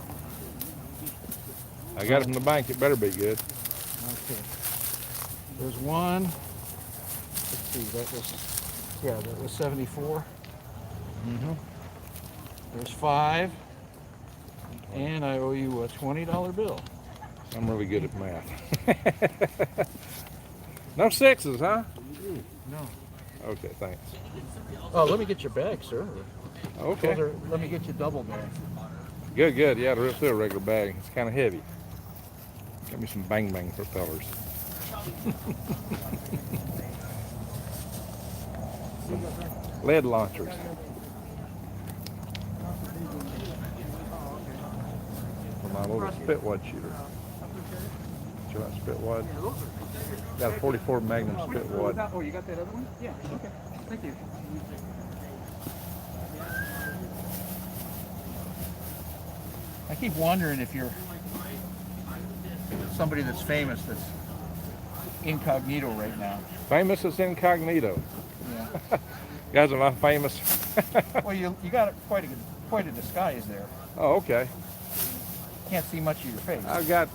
I got it from the bank. It better be good. Okay. There's one. Let's see, that was 74. Mm-hmm. There's 5. And I owe you a $20 bill. I'm really good at math. No sixes, huh? No. Okay, thanks. Oh, let me get your bag, sir. Okay. Let me get you double bag. Good, good. Yeah, the rest of a regular bag. It's kind of heavy. Got me some bang bang propellers. Some lead launchers. For my little spit wad shooter. You want spit wad? Got a 44 Magnum spit wad. Oh, you got that other one? Yeah. Okay. Thank you. I keep wondering if you're somebody that's famous that's incognito right now. Famous as incognito. Yeah. Guys, am I famous? Well, you got quite a disguise there. Oh, okay. Can't see much of your face. I've got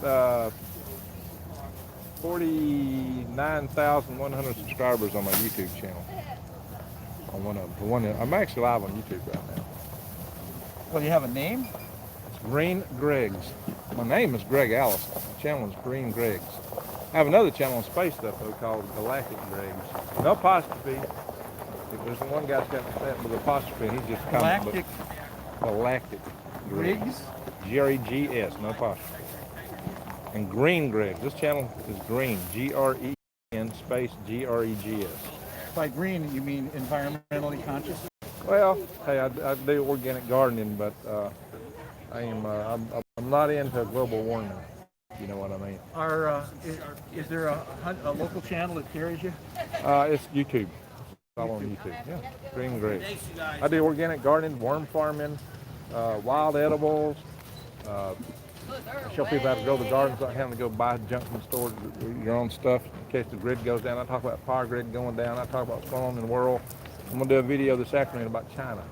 49,100 subscribers on my YouTube channel. On one of them. I'm actually live on YouTube right now. Well, you have a name? It's Green Greg's. My name is Greg Allison. My channel is Green Greg's. I have another channel on space stuff though called Galactic Greg's. No apostrophe. There's one guy's got that with apostrophe and he's just Galactic. Galactic Griggs? G-R-E-G-S, no apostrophe. And Green Greg. This channel is Green, G-R-E-N space G-R-E-G-S. By green, you mean environmentally conscious? Well, hey, I do organic gardening, but I'm not into global warming. You know what I mean? Is there a local channel that carries you? It's YouTube. It's all on YouTube. Yeah, Green Greg. I do organic gardening, worm farming, wild edibles. I show people how to grow the gardens without having to go buy junk from the store, do your own stuff in case the grid goes down. I talk about power grid going down. I talk about what's going on in the world. I'm going to do a video this afternoon about China.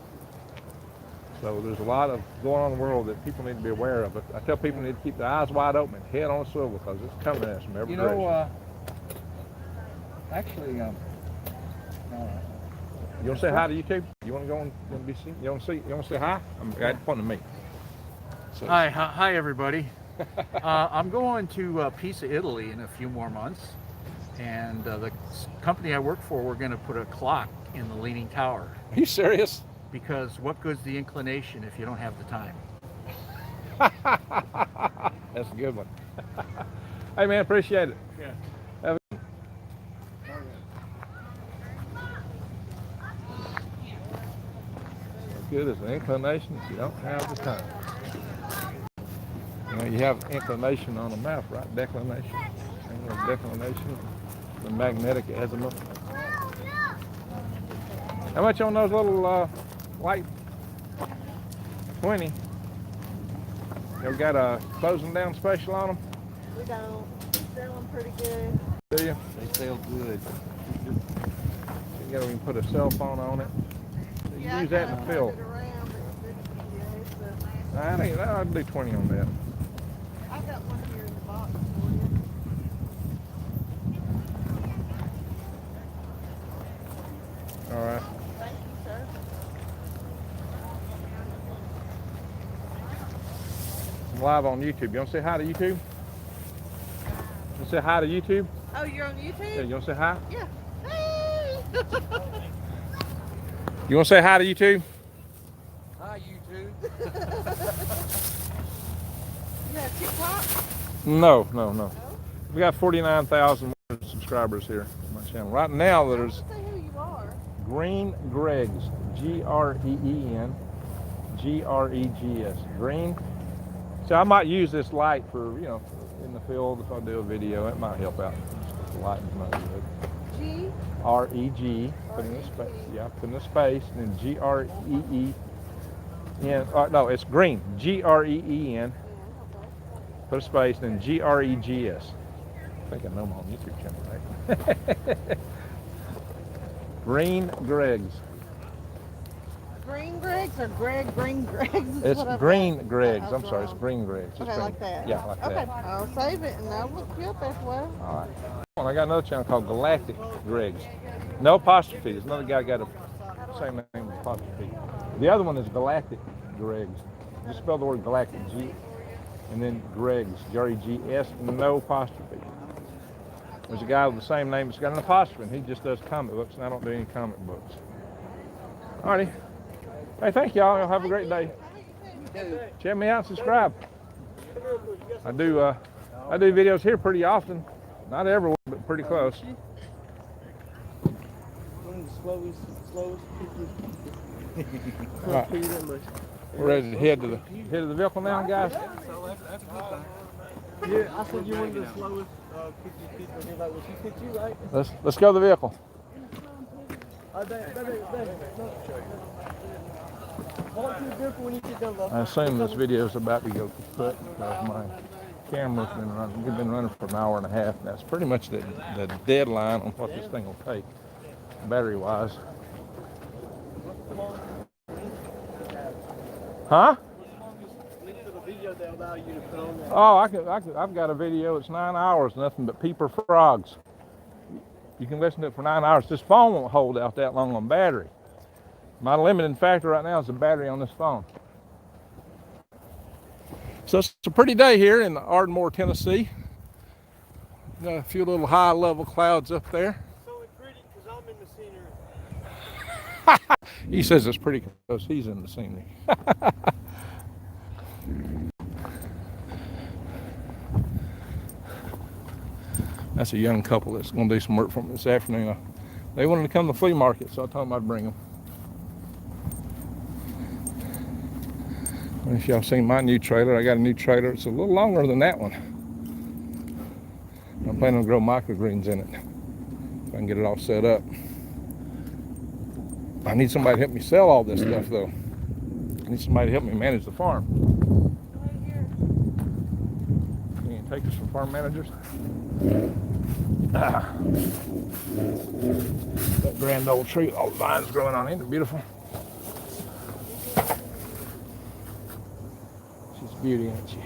So there's a lot of going on in the world that people need to be aware of. But I tell people they need to keep their eyes wide open and head on a swivel because it's coming at us from every direction. Actually, you want to say hi to YouTube? You want to go and be seen? You want to say hi? I'm pointing to me. So. Hi, everybody. I'm going to Pisa, Italy in a few more months, and the company I work for, we're going to put a clock in the Leaning Tower. Are you serious? Because what good's the inclination if you don't have the time? That's a good one. Hey, man, appreciate it. Yeah. Good as an inclination if you don't have the time. You know, you have inclination on a map, right? Declination. And the declination, the magnetic azimuth. How much on those little white 20? You got a closing down special on them? We don't. We sell them pretty good. Do you? They sell good. You gotta even put a cell phone on it. You use that in the field. I'd do 20 on that. I've got one here in the box for you. All right. Thank you, sir. I'm live on YouTube. You want to say hi to YouTube? You want to say hi to YouTube? Oh, you're on YouTube? Yeah, you want to say hi? Yeah. Hey! You want to say hi to YouTube? Hi, YouTube. You have TikTok? No. We got 49,000 subscribers here on my channel. Right now, there's Say who you are. Green Gregs. Green Gregs. Green. So I might use this light for, in the field if I do a video. It might help out. Just the light is not good. G? R-E-G. Put in the space. Yeah, put in the space. And then G-R-E-E-N. No, it's green. G-R-E-E-N. Put a space, then G-R-E-G-S. I think I know my own YouTube channel, right? Green Gregs. Green Gregs or Green Gregs? It's Green Gregs. I'm sorry, it's Green Gregs. Okay, like that? Yeah, like that. Okay, I'll save it and I'll look you up as well. All right. Well, I got another channel called Galactic Gregs. No apostrophe. There's another guy got a same name with apostrophe. The other one is Galactic Gregs. Just spell the word Galactic, G, and then Gregs, G-R-E-G-S, no apostrophe. There's a guy with the same name that's got an apostrophe, and he just does comic books, and I don't do any comic books. All righty. Hey, thank y'all. Y'all have a great day. Check me out, subscribe. I do videos here pretty often. Not everywhere, but pretty close. All right. We're ready to head to the vehicle now, guys. Yeah, I said you wanted the slowest people here. Like, well, she picked you, right? Let's go to the vehicle. I assume this video is about to go kaput because my camera's been running. We've been running for an hour and a half, and that's pretty much the deadline on what this thing will take, battery-wise. Huh? Oh, I've got a video. It's 9 hours, nothing but peeper frogs. You can listen to it for 9 hours. This phone won't hold out that long on battery. My limiting factor right now is the battery on this phone. So it's a pretty day here in Ardmore, Tennessee. Got a few little high-level clouds up there. So it's pretty because I'm in the scenery. He says it's pretty because he's in the scenery. That's a young couple that's going to do some work for me this afternoon. They wanted to come to the flea market, so I told them I'd bring them. If y'all seen my new trailer, I got a new trailer. It's a little longer than that one. I'm planning to grow microgreens in it. If I can get it all set up. I need somebody to help me sell all this stuff, though. I need somebody to help me manage the farm. Can you take us for farm managers? That grand old tree, all the vines growing on it, isn't it beautiful? She's a beauty, ain't she?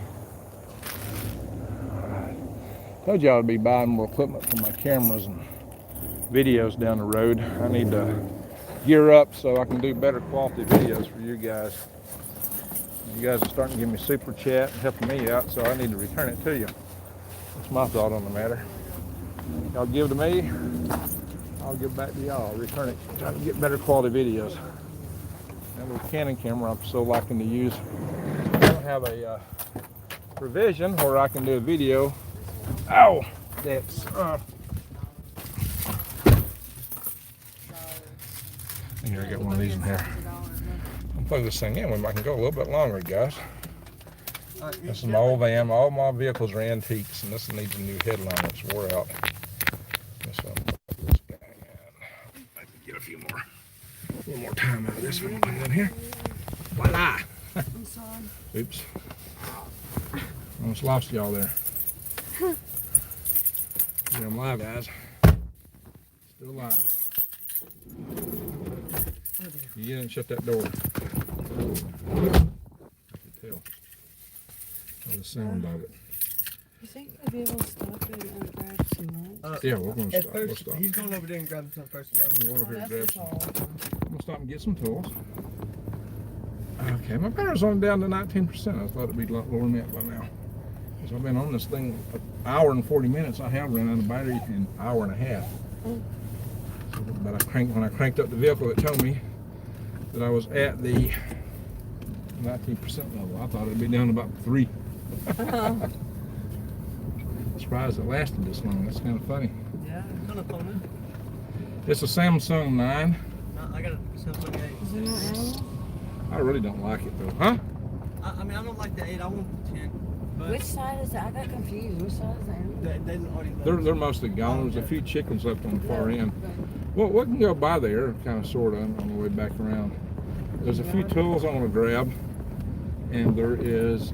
Alright. Told you I'd be buying more equipment for my cameras and videos down the road. I need to gear up so I can do better quality videos for you guys. You guys are starting to give me super chat and helping me out, so I need to return it to you. That's my thought on the matter. Y'all give to me, I'll give back to y'all. Return it. Try to get better quality videos. That little Canon camera I'm so liking to use. I don't have a provision where I can do a video. Ow! That's here, I got one of these in here. I'll plug this thing in. I can go a little bit longer, guys. This is my old van. All my vehicles are antiques, and this needs a new headline. It's wore out. This one, this guy, and maybe get a little more time out of this one. Put it in here. Voila! I'm sorry. Oops. Almost lost y'all there. Yeah, I'm live, guys. Still live. You didn't shut that door. tell by the sound of it. You think we'll be able to stop and grab some lunch? Yeah, we're gonna At stop. We'll first, stop. he's going over there and grabbing some first of all. I'm going over here and grab some. all. I'm gonna stop and get some tools. Okay, my battery's only down to 19%. I thought it'd be a lot lower than that by now. Because I've been on this thing an hour and 40 minutes. I have run out of battery in an hour and a half. But when I cranked up the vehicle, it told me that I was at the 19% level. I thought it'd be down about 3. Surprised it lasted this long. That's kind of funny. Yeah, it's kind of fun. It's a Samsung 9. I got a Samsung 8. Is it not out? I really don't like it though, huh? I mean, I don't like the 8. I want the 10. But Which side is that? I got confused. Which side is that? they already left. They're mostly gone. There's a few chickens left on the far end. Well, we can go by there, kind of, sort of, on the way back around. There's a few tools I want to grab, and there is.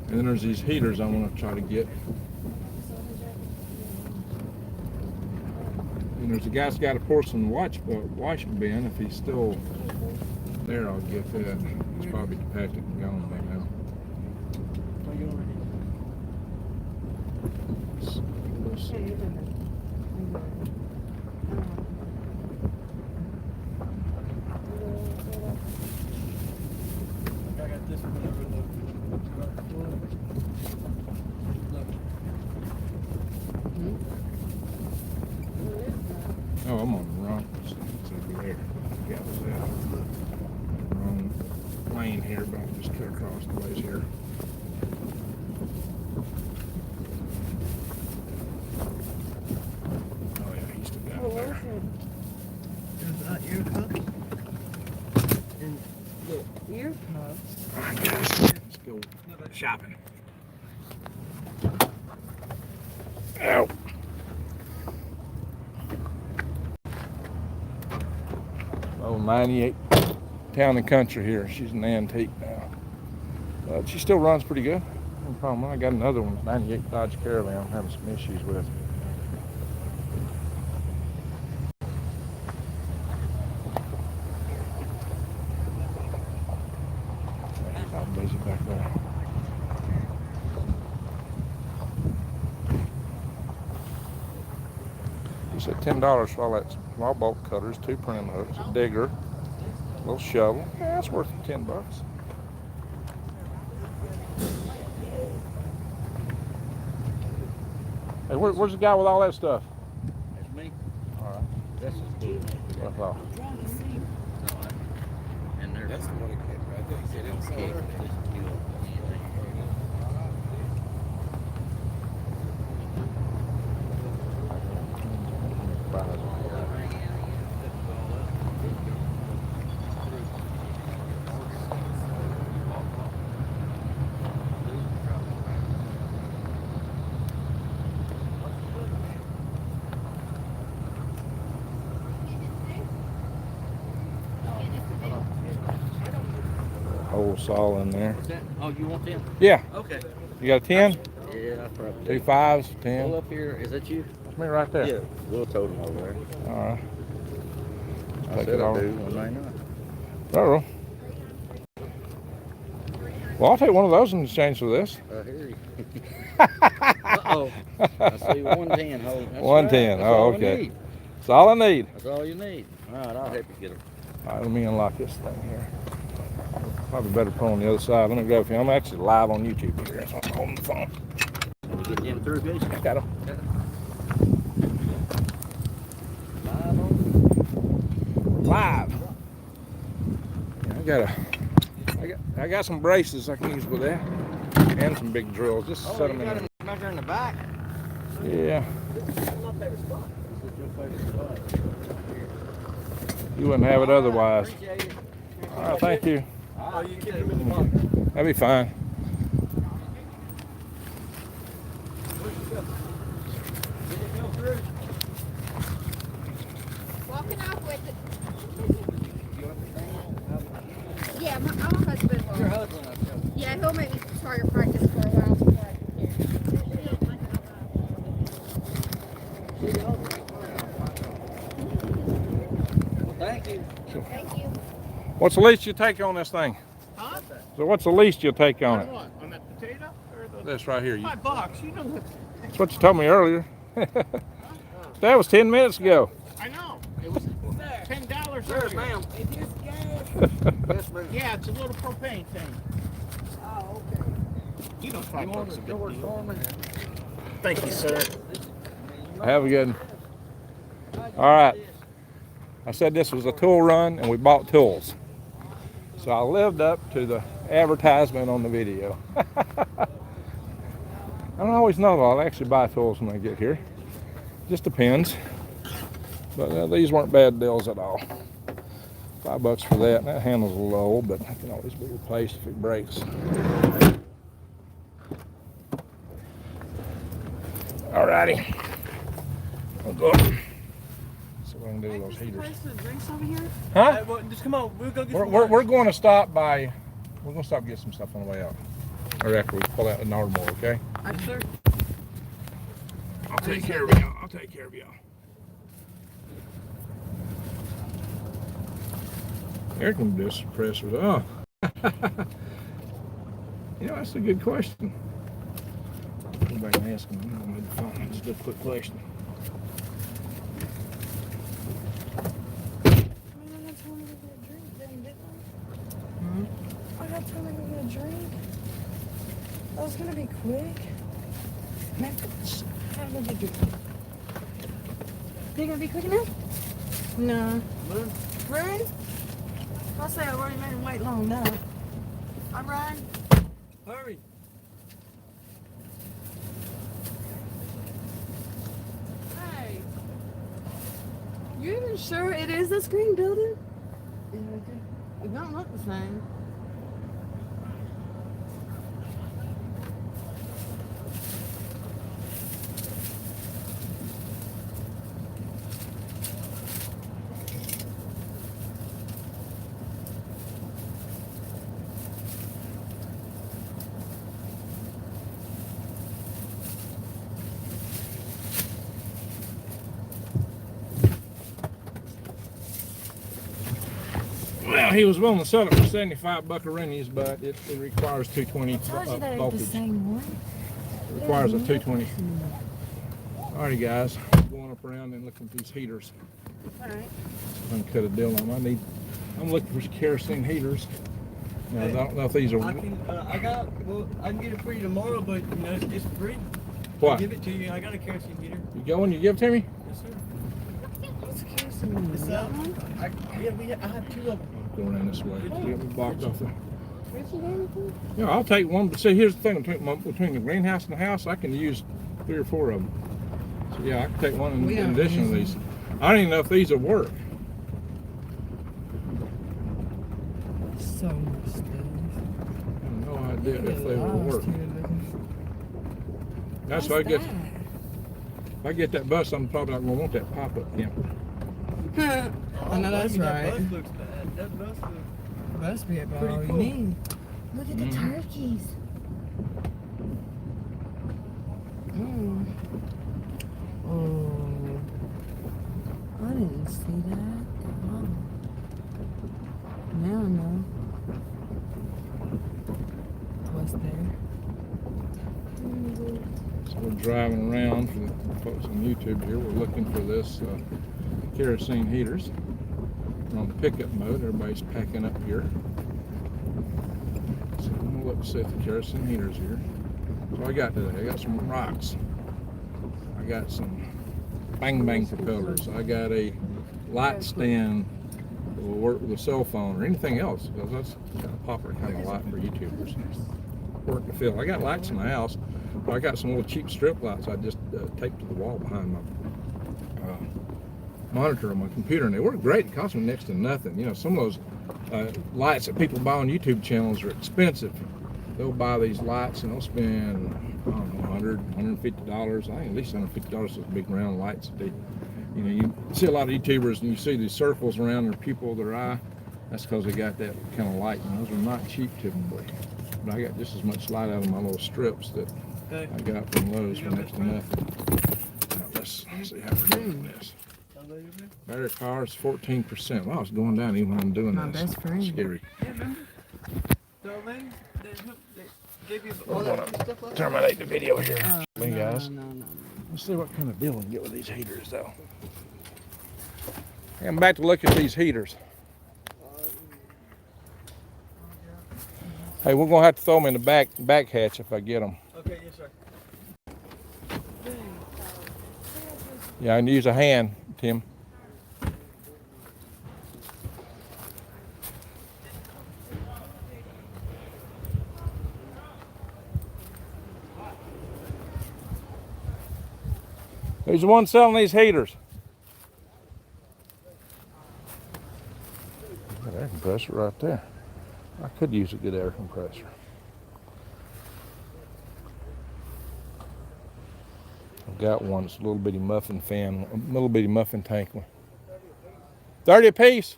And then there's these heaters I want to try to get. And there's a guy's got a porcelain wash bin. If he's still there, I'll get that. He's probably packed it and gone by now. Let's see. I got this one over the. Oh, I'm on the wrong. It's over there. Yeah, it's wrong lane here, but I'll just cut across the ways here. Oh yeah, he's still got it there. There's ear cups. And Ear cups. All right, guys, let's go shopping. Ow. Oh, 98 Town and Country here. She's an antique now. But she still runs pretty good. No problem. I got another one, 98 Dodge Caravan I'm having some issues with. He's all busy back there. He said $10 for all that small bolt cutters, 2 printing hooks, a digger, a little shovel. Yeah, that's worth $10. Hey, where's the guy with all that stuff? That's me. All right. This is cool. What I thought. And there's that's the one that came right there. He said it's cake. This is cool. Whole saw in there. What's that? Oh, you want them? Yeah. Okay. You got a 10? Yeah, I probably 2 5s, 10. Pull up here. Is that you? That's me right there. Yeah. We'll tote them over there. All right. I Take said it I all. do. I may not. Uh-oh. Well, I'll take one of those in exchange for this. I hear you. Uh-oh. I see 110. Hold. That's 110. Right. That's Oh, all I okay. need. That's all I need. That's all you need. All right, I'll help you get them. All right, let me unlock this thing here. Probably better put on the other side. Let me grab a few. I'm actually live on YouTube here. That's why I'm holding the phone. Can you get them through, guys? I got them. Live. Yeah, I got some braces I can use with that, and some big drills. Just set them in there. Back there in the back. Yeah. This is my favorite spot. This is your favorite spot. You wouldn't have it otherwise. Appreciate it. All right, thank you. Oh, you keep them in the box. That'd be fine. Walking off with it. Yeah, my husband will. Your husband, I tell you. Yeah, he'll make me target practice for a while before I can get it. What's the least you take on this thing? Huh? So what's the least you'll take on it? What? On that potato? Or the This right here. $5. You know what? That's what you told me earlier. That was 10 minutes ago. I know. It was $10 earlier. It is gas. Yeah, it's a little propane thing. Oh, okay. You know $5 a big deal. Thank you, sir. Have a good one. All right. I said this was a tool run and we bought tools. So I lived up to the advertisement on the video. I don't always know though. I'll actually buy tools when I get here. Just depends. But these weren't bad deals at all. $5 for that. And that handle's a little old, but it can always be replaced if it breaks. Alrighty. We'll go up. See what I can do with those heaters. Huh? Just come on. We'll go get We're going to stop by. We're going to stop and get some stuff on the way out. Or after we pull out the Ardmore, okay? Sure. I'll take care of y'all. I'll take care of y'all. Air conditioner compressors. Oh. You know, that's a good question. Go back and ask him. On the phone. Just a quick question. I got time to go get a drink. That was gonna be quick. Man, have a good drink. You gonna be quick enough? No. Run? I'll say I've already made him wait long enough. I'm Ryan. Hurry. Hey. You even sure it is this green building? Yeah, okay. It don't look the same. Well, he was willing to sell it for $75 a rennies, but it requires 220 I told you that it's voltage. the same one. It requires a 220. Alrighty, guys, going up around and looking at these heaters. All right. I'm gonna cut a deal on them. I'm looking for kerosene heaters. Now, I don't know if these are. I can get it for you tomorrow, but you know it's free. What? I'll give it to you. I got a kerosene heater. You going? You give it to me? Yes, sir. What's the kerosene? It's I have two of them. Go around this way. Get me blocked off there. Richie, anything? Yeah, I'll take one. But see, here's the thing between the greenhouse and the house, I can use 3 or 4 of them. So yeah, I can take one in addition to these. I don't even know if these will work. So much stuff. I have no idea if they will work. That's what I get. If I get that bus, I'm probably not going to want that pop-up camper. I know that's right. That bus looks bad. That bus looks Must be about all you cool. need. Look at the turkeys. Oh, I didn't see that. Oh. Now I know what's there. So we're driving around for the folks on YouTube here. We're looking for this kerosene heaters. We're on pickup mode. Everybody's packing up here. So I'm gonna look and see if the kerosene heaters here. So I got today. I got some rocks. I got some bang bang propellers. I got a light stand that will work with a cell phone or anything else. Because that's kind of popular kind of light for YouTubers. Work to fill. I got lights in the house. But I got some little cheap strip lights I just taped to the wall behind my monitor on my computer, and they work great. It cost me next to nothing. You know, some of those lights that people buy on YouTube channels are expensive. They'll buy these lights and they'll spend, I don't know, $100, $150. I think at least $150 for those big round lights. That you know, you see a lot of YouTubers and you see these circles around their pupil of their eye. That's because they got that kind of light, and those are not cheap typically. But I got just as much light out of my little strips that I got from Lowe's for next to nothing. Now let's see how we're doing this. Battery power is 14%. Wow, it's going down even when I'm doing My this. best friend. Scary. Yeah, remember? So, man, they gave you all I'm that gonna stuff like terminate the video here. Hey No, guys. no. Let's see what kind of deal we can get with these heaters though. I'm back to look at these heaters. Hey, we're gonna have to throw them in the back hatch if I get them. Okay, yes, sir. Yeah, I can use a hand, Tim. Who's the one selling these heaters? Good air compressor right there. I could use a good air compressor. I've got one. It's a little bitty muffin fan, a little bitty muffin tank one. 30 a piece.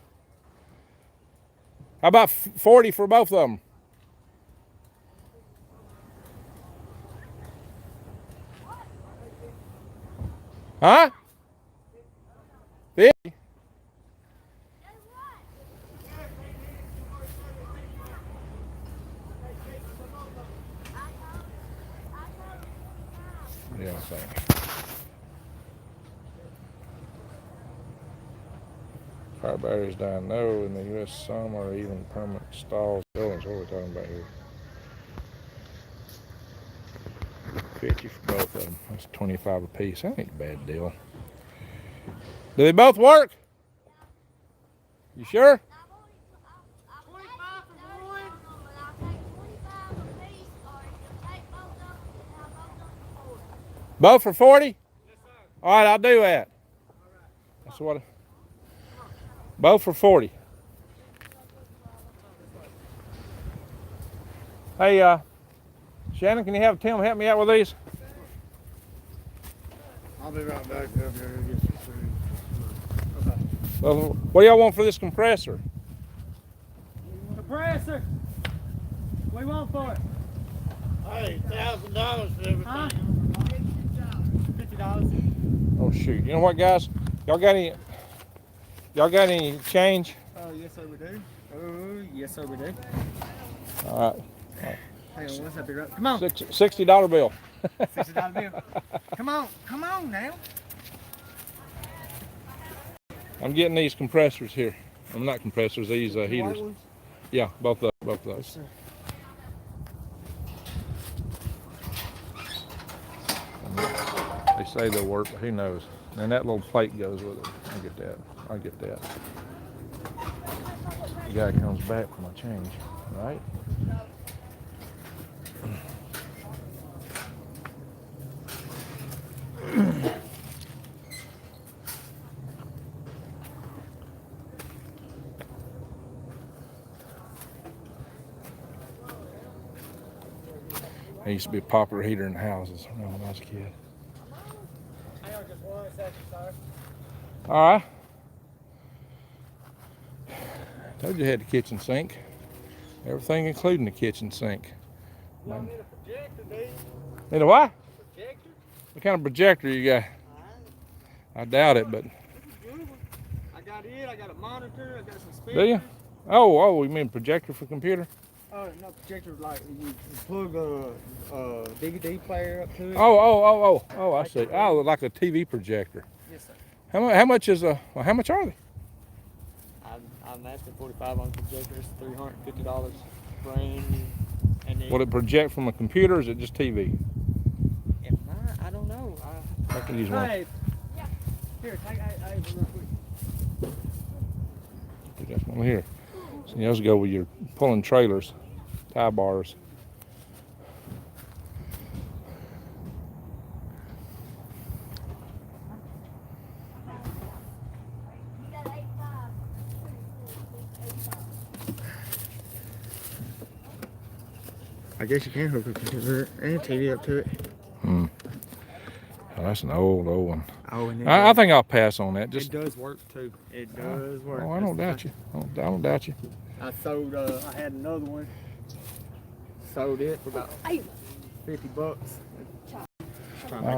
How about 40 for both of them? Huh? 50? Yeah, I think. Car batteries down no in the U.S. Some are even permanent stalls. Buildings. What are we talking about here? 50 for both of them. That's 25 a piece. That ain't a bad deal. Do they both work? You sure? Both for 40? Yes, sir. All right, I'll do that. That's what. Both for 40. Hey, Shannon, can you have Tim help me out with these? I'll be right back up here and get some food. Okay. Well, what do y'all want for this compressor? Compressor! What do you want for it? Hey, $1,000 for everything. Huh? $50. Oh shoot! You know what, guys? Y'all got any change? Oh, yes, sir, we do. Oh, yes, sir, we do. All right. Hang on, what's that be right? Come on. $60 bill. $60 bill. Come on now. I'm getting these compressors here. I'm not compressors. These heaters. Yeah, both those. Yes, They say they'll work, but who knows? And that little plate goes with it. I'll get that. The guy comes back for my change, right? It used to be a popular heater in houses when I was a kid. Hang on just 1 second, sir. All right. Told you I had the kitchen sink. Everything including the kitchen sink. You don't need a projector, do you? Need a what? Projector? What kind of projector you got? I doubt it, but. This is a good one. I got it. I got a monitor. I got some speakers. Do you? Oh, you mean projector for computer? No, projector like you plug a DVD player up to it. Oh, I see. Oh, like a TV projector. Yes, sir. How much is how much are they? I'm asking $45 on the projector. It's $350 brand new. And then, Will it project from a computer or is it just TV? I don't know. I could use one. Hey, here, I real quick. Put that one here. So those go with your pulling trailers, tie bars. I guess you can hook a computer and TV up to it. Oh, that's an old one. Oh, and I think I'll pass on that. it does work too. It does work. Oh, I don't doubt you. I don't doubt you. I sold. I had another one. Sold it for about $50. Trying to make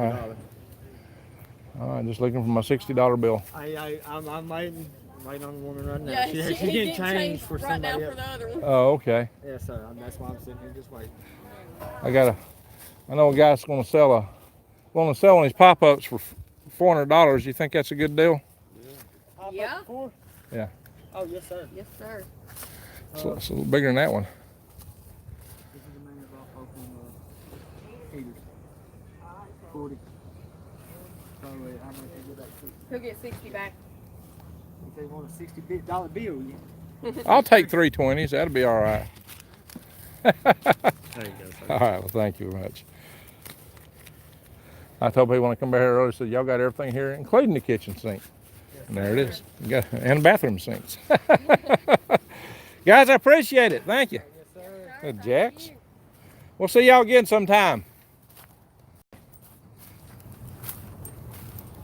$1. All right, just looking for my $60 bill. I'm waiting on the woman right now. Yeah, she he getting didn't changed for right now somebody for else. the other one. Oh, okay. Yes, sir. That's why I'm sitting here just waiting. I know a guy's going to sell one of his pop-ups for $400. You think that's a good deal? Yeah. Yeah. Oh, yes, sir. Yes, sir. It's a little bigger than that one. This is the man that bought both of them, 40. Oh, wait, how much did you get back to? He'll get 60 back. If they want a $60 bill, yeah. I'll take 320s. That'll be all right. There you go, sir. All right. Well, thank you very much. I told people when I come back here earlier, I said, y'all got everything here, including the kitchen sink. And there it is. And bathroom sinks. Guys, I appreciate it. Thank you. Yes, sir. Good, Jax. We'll see y'all again sometime.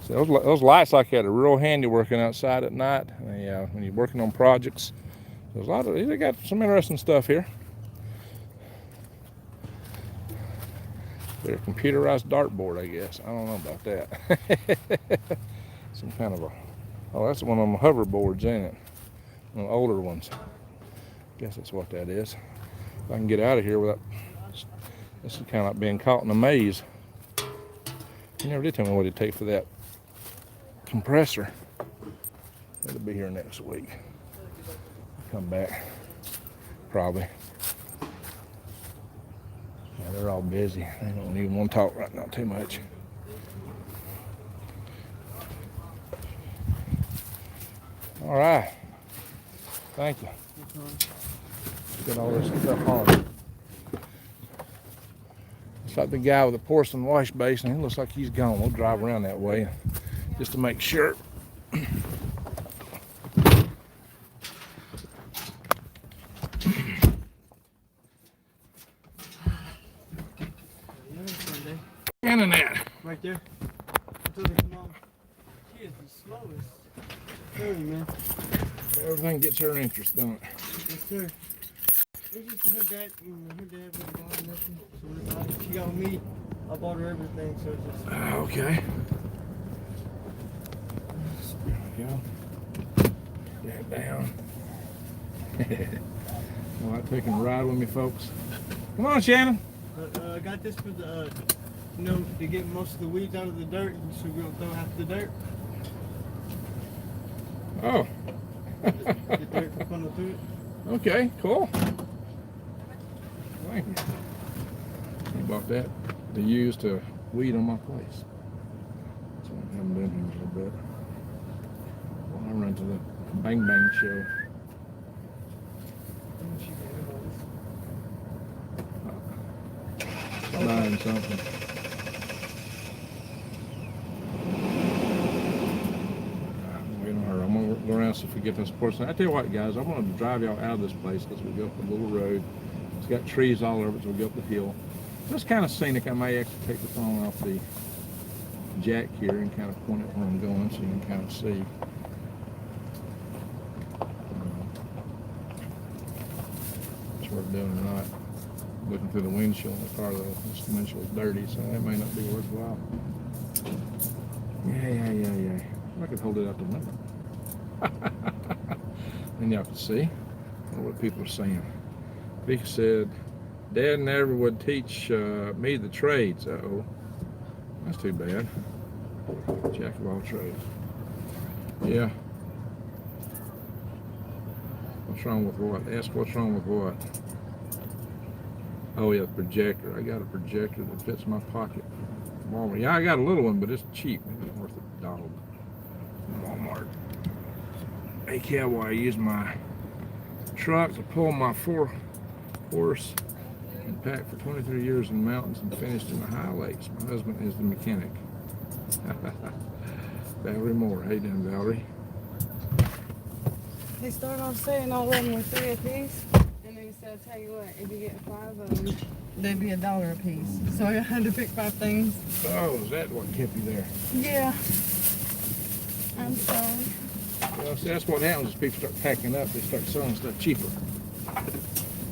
So those lights like that are real handy working outside at night. When you're working on projects. There's they got some interesting stuff here. They're a computerized dartboard, I guess. I don't know about that. Some kind of that's one of them hoverboards, ain't it? One of the older ones. Guess that's what that is. If I can get out of here without, this is kind of like being caught in a maze. You never did tell me what it'd take for that compressor. It'll be here next week. Come back, probably. Yeah, they're all busy. They don't even want to talk right now too much. All right. Thank you. Get all this stuff on. It's like the guy with the porcelain wash basin. He looks like he's gone. We'll drive around that way just to make sure. And that. Right there. Until they come on. She is the slowest. Tell you, man. Everything gets her interest, don't it? Yes, sir. It's just her dad wasn't buying nothing. So she got me. I bought her everything, so it's just. Okay. There we go. Get down. All right, taking a ride with me, folks. Come on, Shannon. I got this for the, to get most of the weeds out of the dirt, so we don't throw half the dirt. Oh. Get dirt to funnel through it. Okay, cool. Thank you. I bought that to use to weed on my place. So I haven't been here a little bit. Well, I run to the Bang Bang show. Buying something. Wait on her. I'm gonna go around see if we get this porcelain. I tell you what, guys, I'm gonna drive y'all out of this place because we go up a little road. It's got trees all over it, so we go up the hill. Just kind of scenic. I may actually take the phone off the jack here and kind of point it where I'm going so you can kind of see. That's what we're doing tonight. Looking through the windshield in the car, though. This windshield's dirty, so that may not be worthwhile. Yeah. I could hold it out the window. And y'all can see what people are saying. Vicky said, Dad never would teach me the trades. Uh-oh. That's too bad. Jack of all trades. Yeah. What's wrong with what? Ask what's wrong with what? Oh yeah, projector. I got a projector that fits my pocket. Walmart. Yeah, I got a little one, but it's cheap. It's worth $1. Walmart. Hey cowboy, I use my truck to pull my 4-horse and packed for 23 years in the mountains and finished in the high lakes. My husband is the mechanic. Valerie Moore. Hey doing, Valerie. They start on saying all of them were 3 a piece. And they said, I'll tell you what, if you get 5 of them, they'd be $1 a piece. So I had to pick 5 things. Oh, is that what kept you there? Yeah. I'm sorry. Well, see, that's what happens is people start packing up. They start selling stuff cheaper.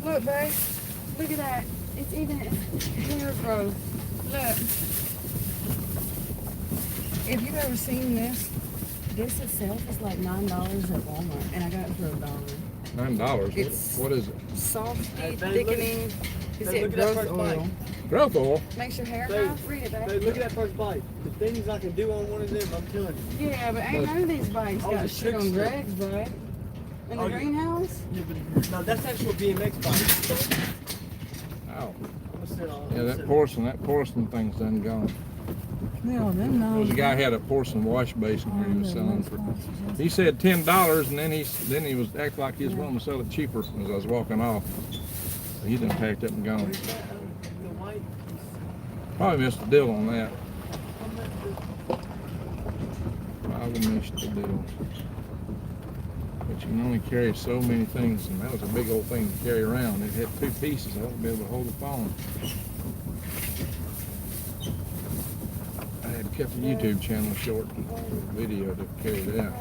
Look, babe. Look at that. It's even hair growth. Look. If you've ever seen this, this itself is like $9 at Walmart, and I got it for $1. $9. It's What is it? Soft, Hey, babe, thickening. Is Hey, it look at that growth first oil? bite. Growth oil. Makes your hair Babe, grow. Read it, babe. Hey, look at that first bite. The things I can do on one of them, I'm telling you. Yeah, but ain't none of these bites Oh, got the shit on trickster. Greg's bite. In the Oh, yeah. greenhouse? Yeah, but no, that's actual BMX bite. Ow. I'm gonna sit on. Yeah, that porcelain thing's done gone. No, them no. There's a guy had a porcelain wash basin here he was selling for. He said $10, and then he was acting like he was wanting to sell it cheaper as I was walking off. So he done packed up and gone. The white. Probably missed the deal on that. Probably missed the deal. But you can only carry so many things, and that was a big old thing to carry around. It had 2 pieces. I wouldn't be able to hold the phone. I had kept the YouTube channel short for the video to carry that.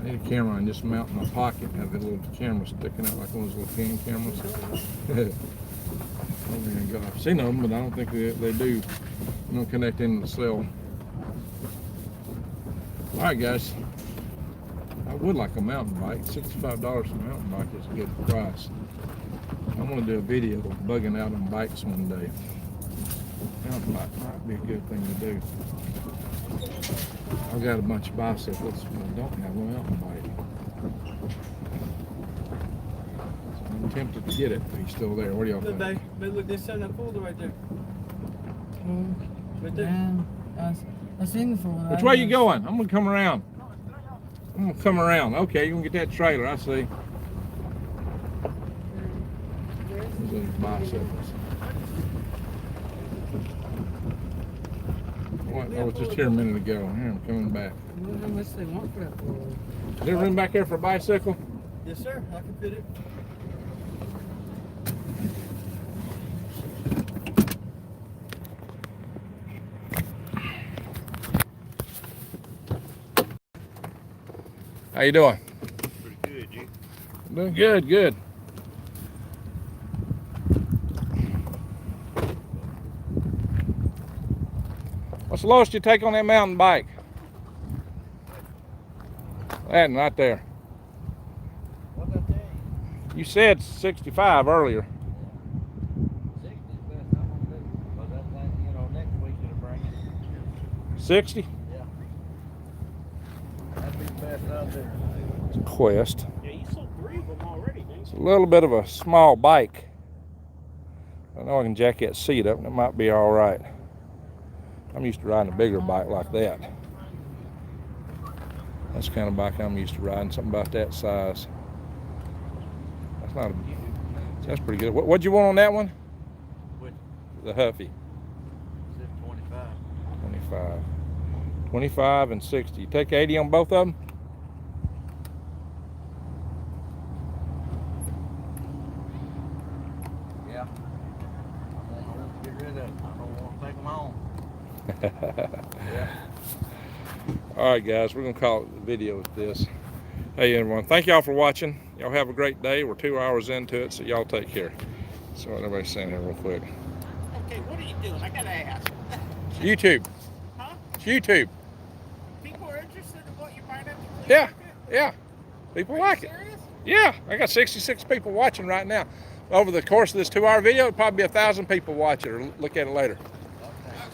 I need a camera and just mount in my pocket and have the little camera sticking out like one of those little cane cameras. I've seen them, but I don't think they do. Connect into the cell. All right, guys. I would like a mountain bike. $65 a mountain bike is a good price. I want to do a video of bugging out on bikes one day. Mountain bike might be a good thing to do. I've got a bunch of bicycles, but I don't have a mountain bike. So I'm tempted to get it, but he's still there. What do y'all Look, think? babe, look, there's something that folder right there. Right there. Yeah, I seen the folder. Which way you going? I'm gonna come around. I'm gonna come around. Okay, you can get that trailer. I see. Those are bicycles. What? I was just here a minute ago. Here, I'm coming back. I wonder how much they want for that folder. Is there room back there for a bicycle? Yes, sir. I can fit it. How you doing? Pretty good, you. Doing good, good. What's the lowest you take on that mountain bike? That one right there. What did I tell you? You said 65 earlier. 60 is the best I'm gonna do. But that thing, next week it'll bring it. 60? Yeah. That'd be the best I'll do. Quest. Yeah, you sold 3 of them already, didn't It's a little bit of a small bike. I know I can jack that seat up and it might be all right. I'm used to riding a bigger bike like that. That's the kind of bike I'm used to riding, something about that size. That's not a, that's pretty good. What'd you want on that one? Which? The Huffy. Said 25. 25. 25 and 60. You take 80 on both of them? Yeah. I want to get rid of it. I don't want to take them home. Yeah. All right, guys, we're going to call it the video with this. Hey, everyone, thank y'all for watching. Y'all have a great day. We're 2 hours into it, so y'all take care. So what everybody's saying here real quick. Okay, what are you doing? I gotta ask. YouTube. Huh? It's YouTube. People are interested in what you're buying at the flea Yeah, market? yeah. People like it. Serious? Yeah, I got 66 people watching right now. Over the course of this 2-hour video, it'll probably be 1,000 people watch it or look at it later.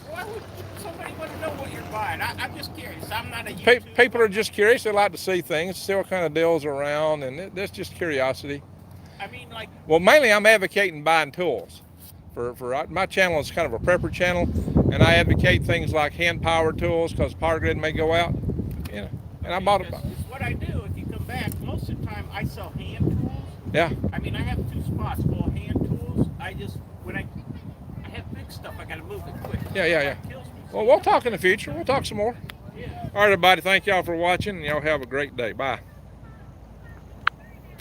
Why would somebody want to know what you're buying? I'm just curious. I'm not a YouTuber. People are just curious. They like to see things, see what kind of deals are around, and that's just curiosity. I mean, like, Well, mainly I'm advocating buying tools. For my channel is kind of a prepper channel, and I advocate things like hand power tools because power grid may go out. And I bought it. it's what I do. If you come back, most of the time I sell hand tools. Yeah. I mean, I have 2 spots full of hand tools. I have big stuff. I gotta move it quick. Yeah. It kills me. Well, we'll talk in the future. We'll talk some more. Yeah. All right, everybody. Thank y'all for watching, and y'all have a great day. Bye.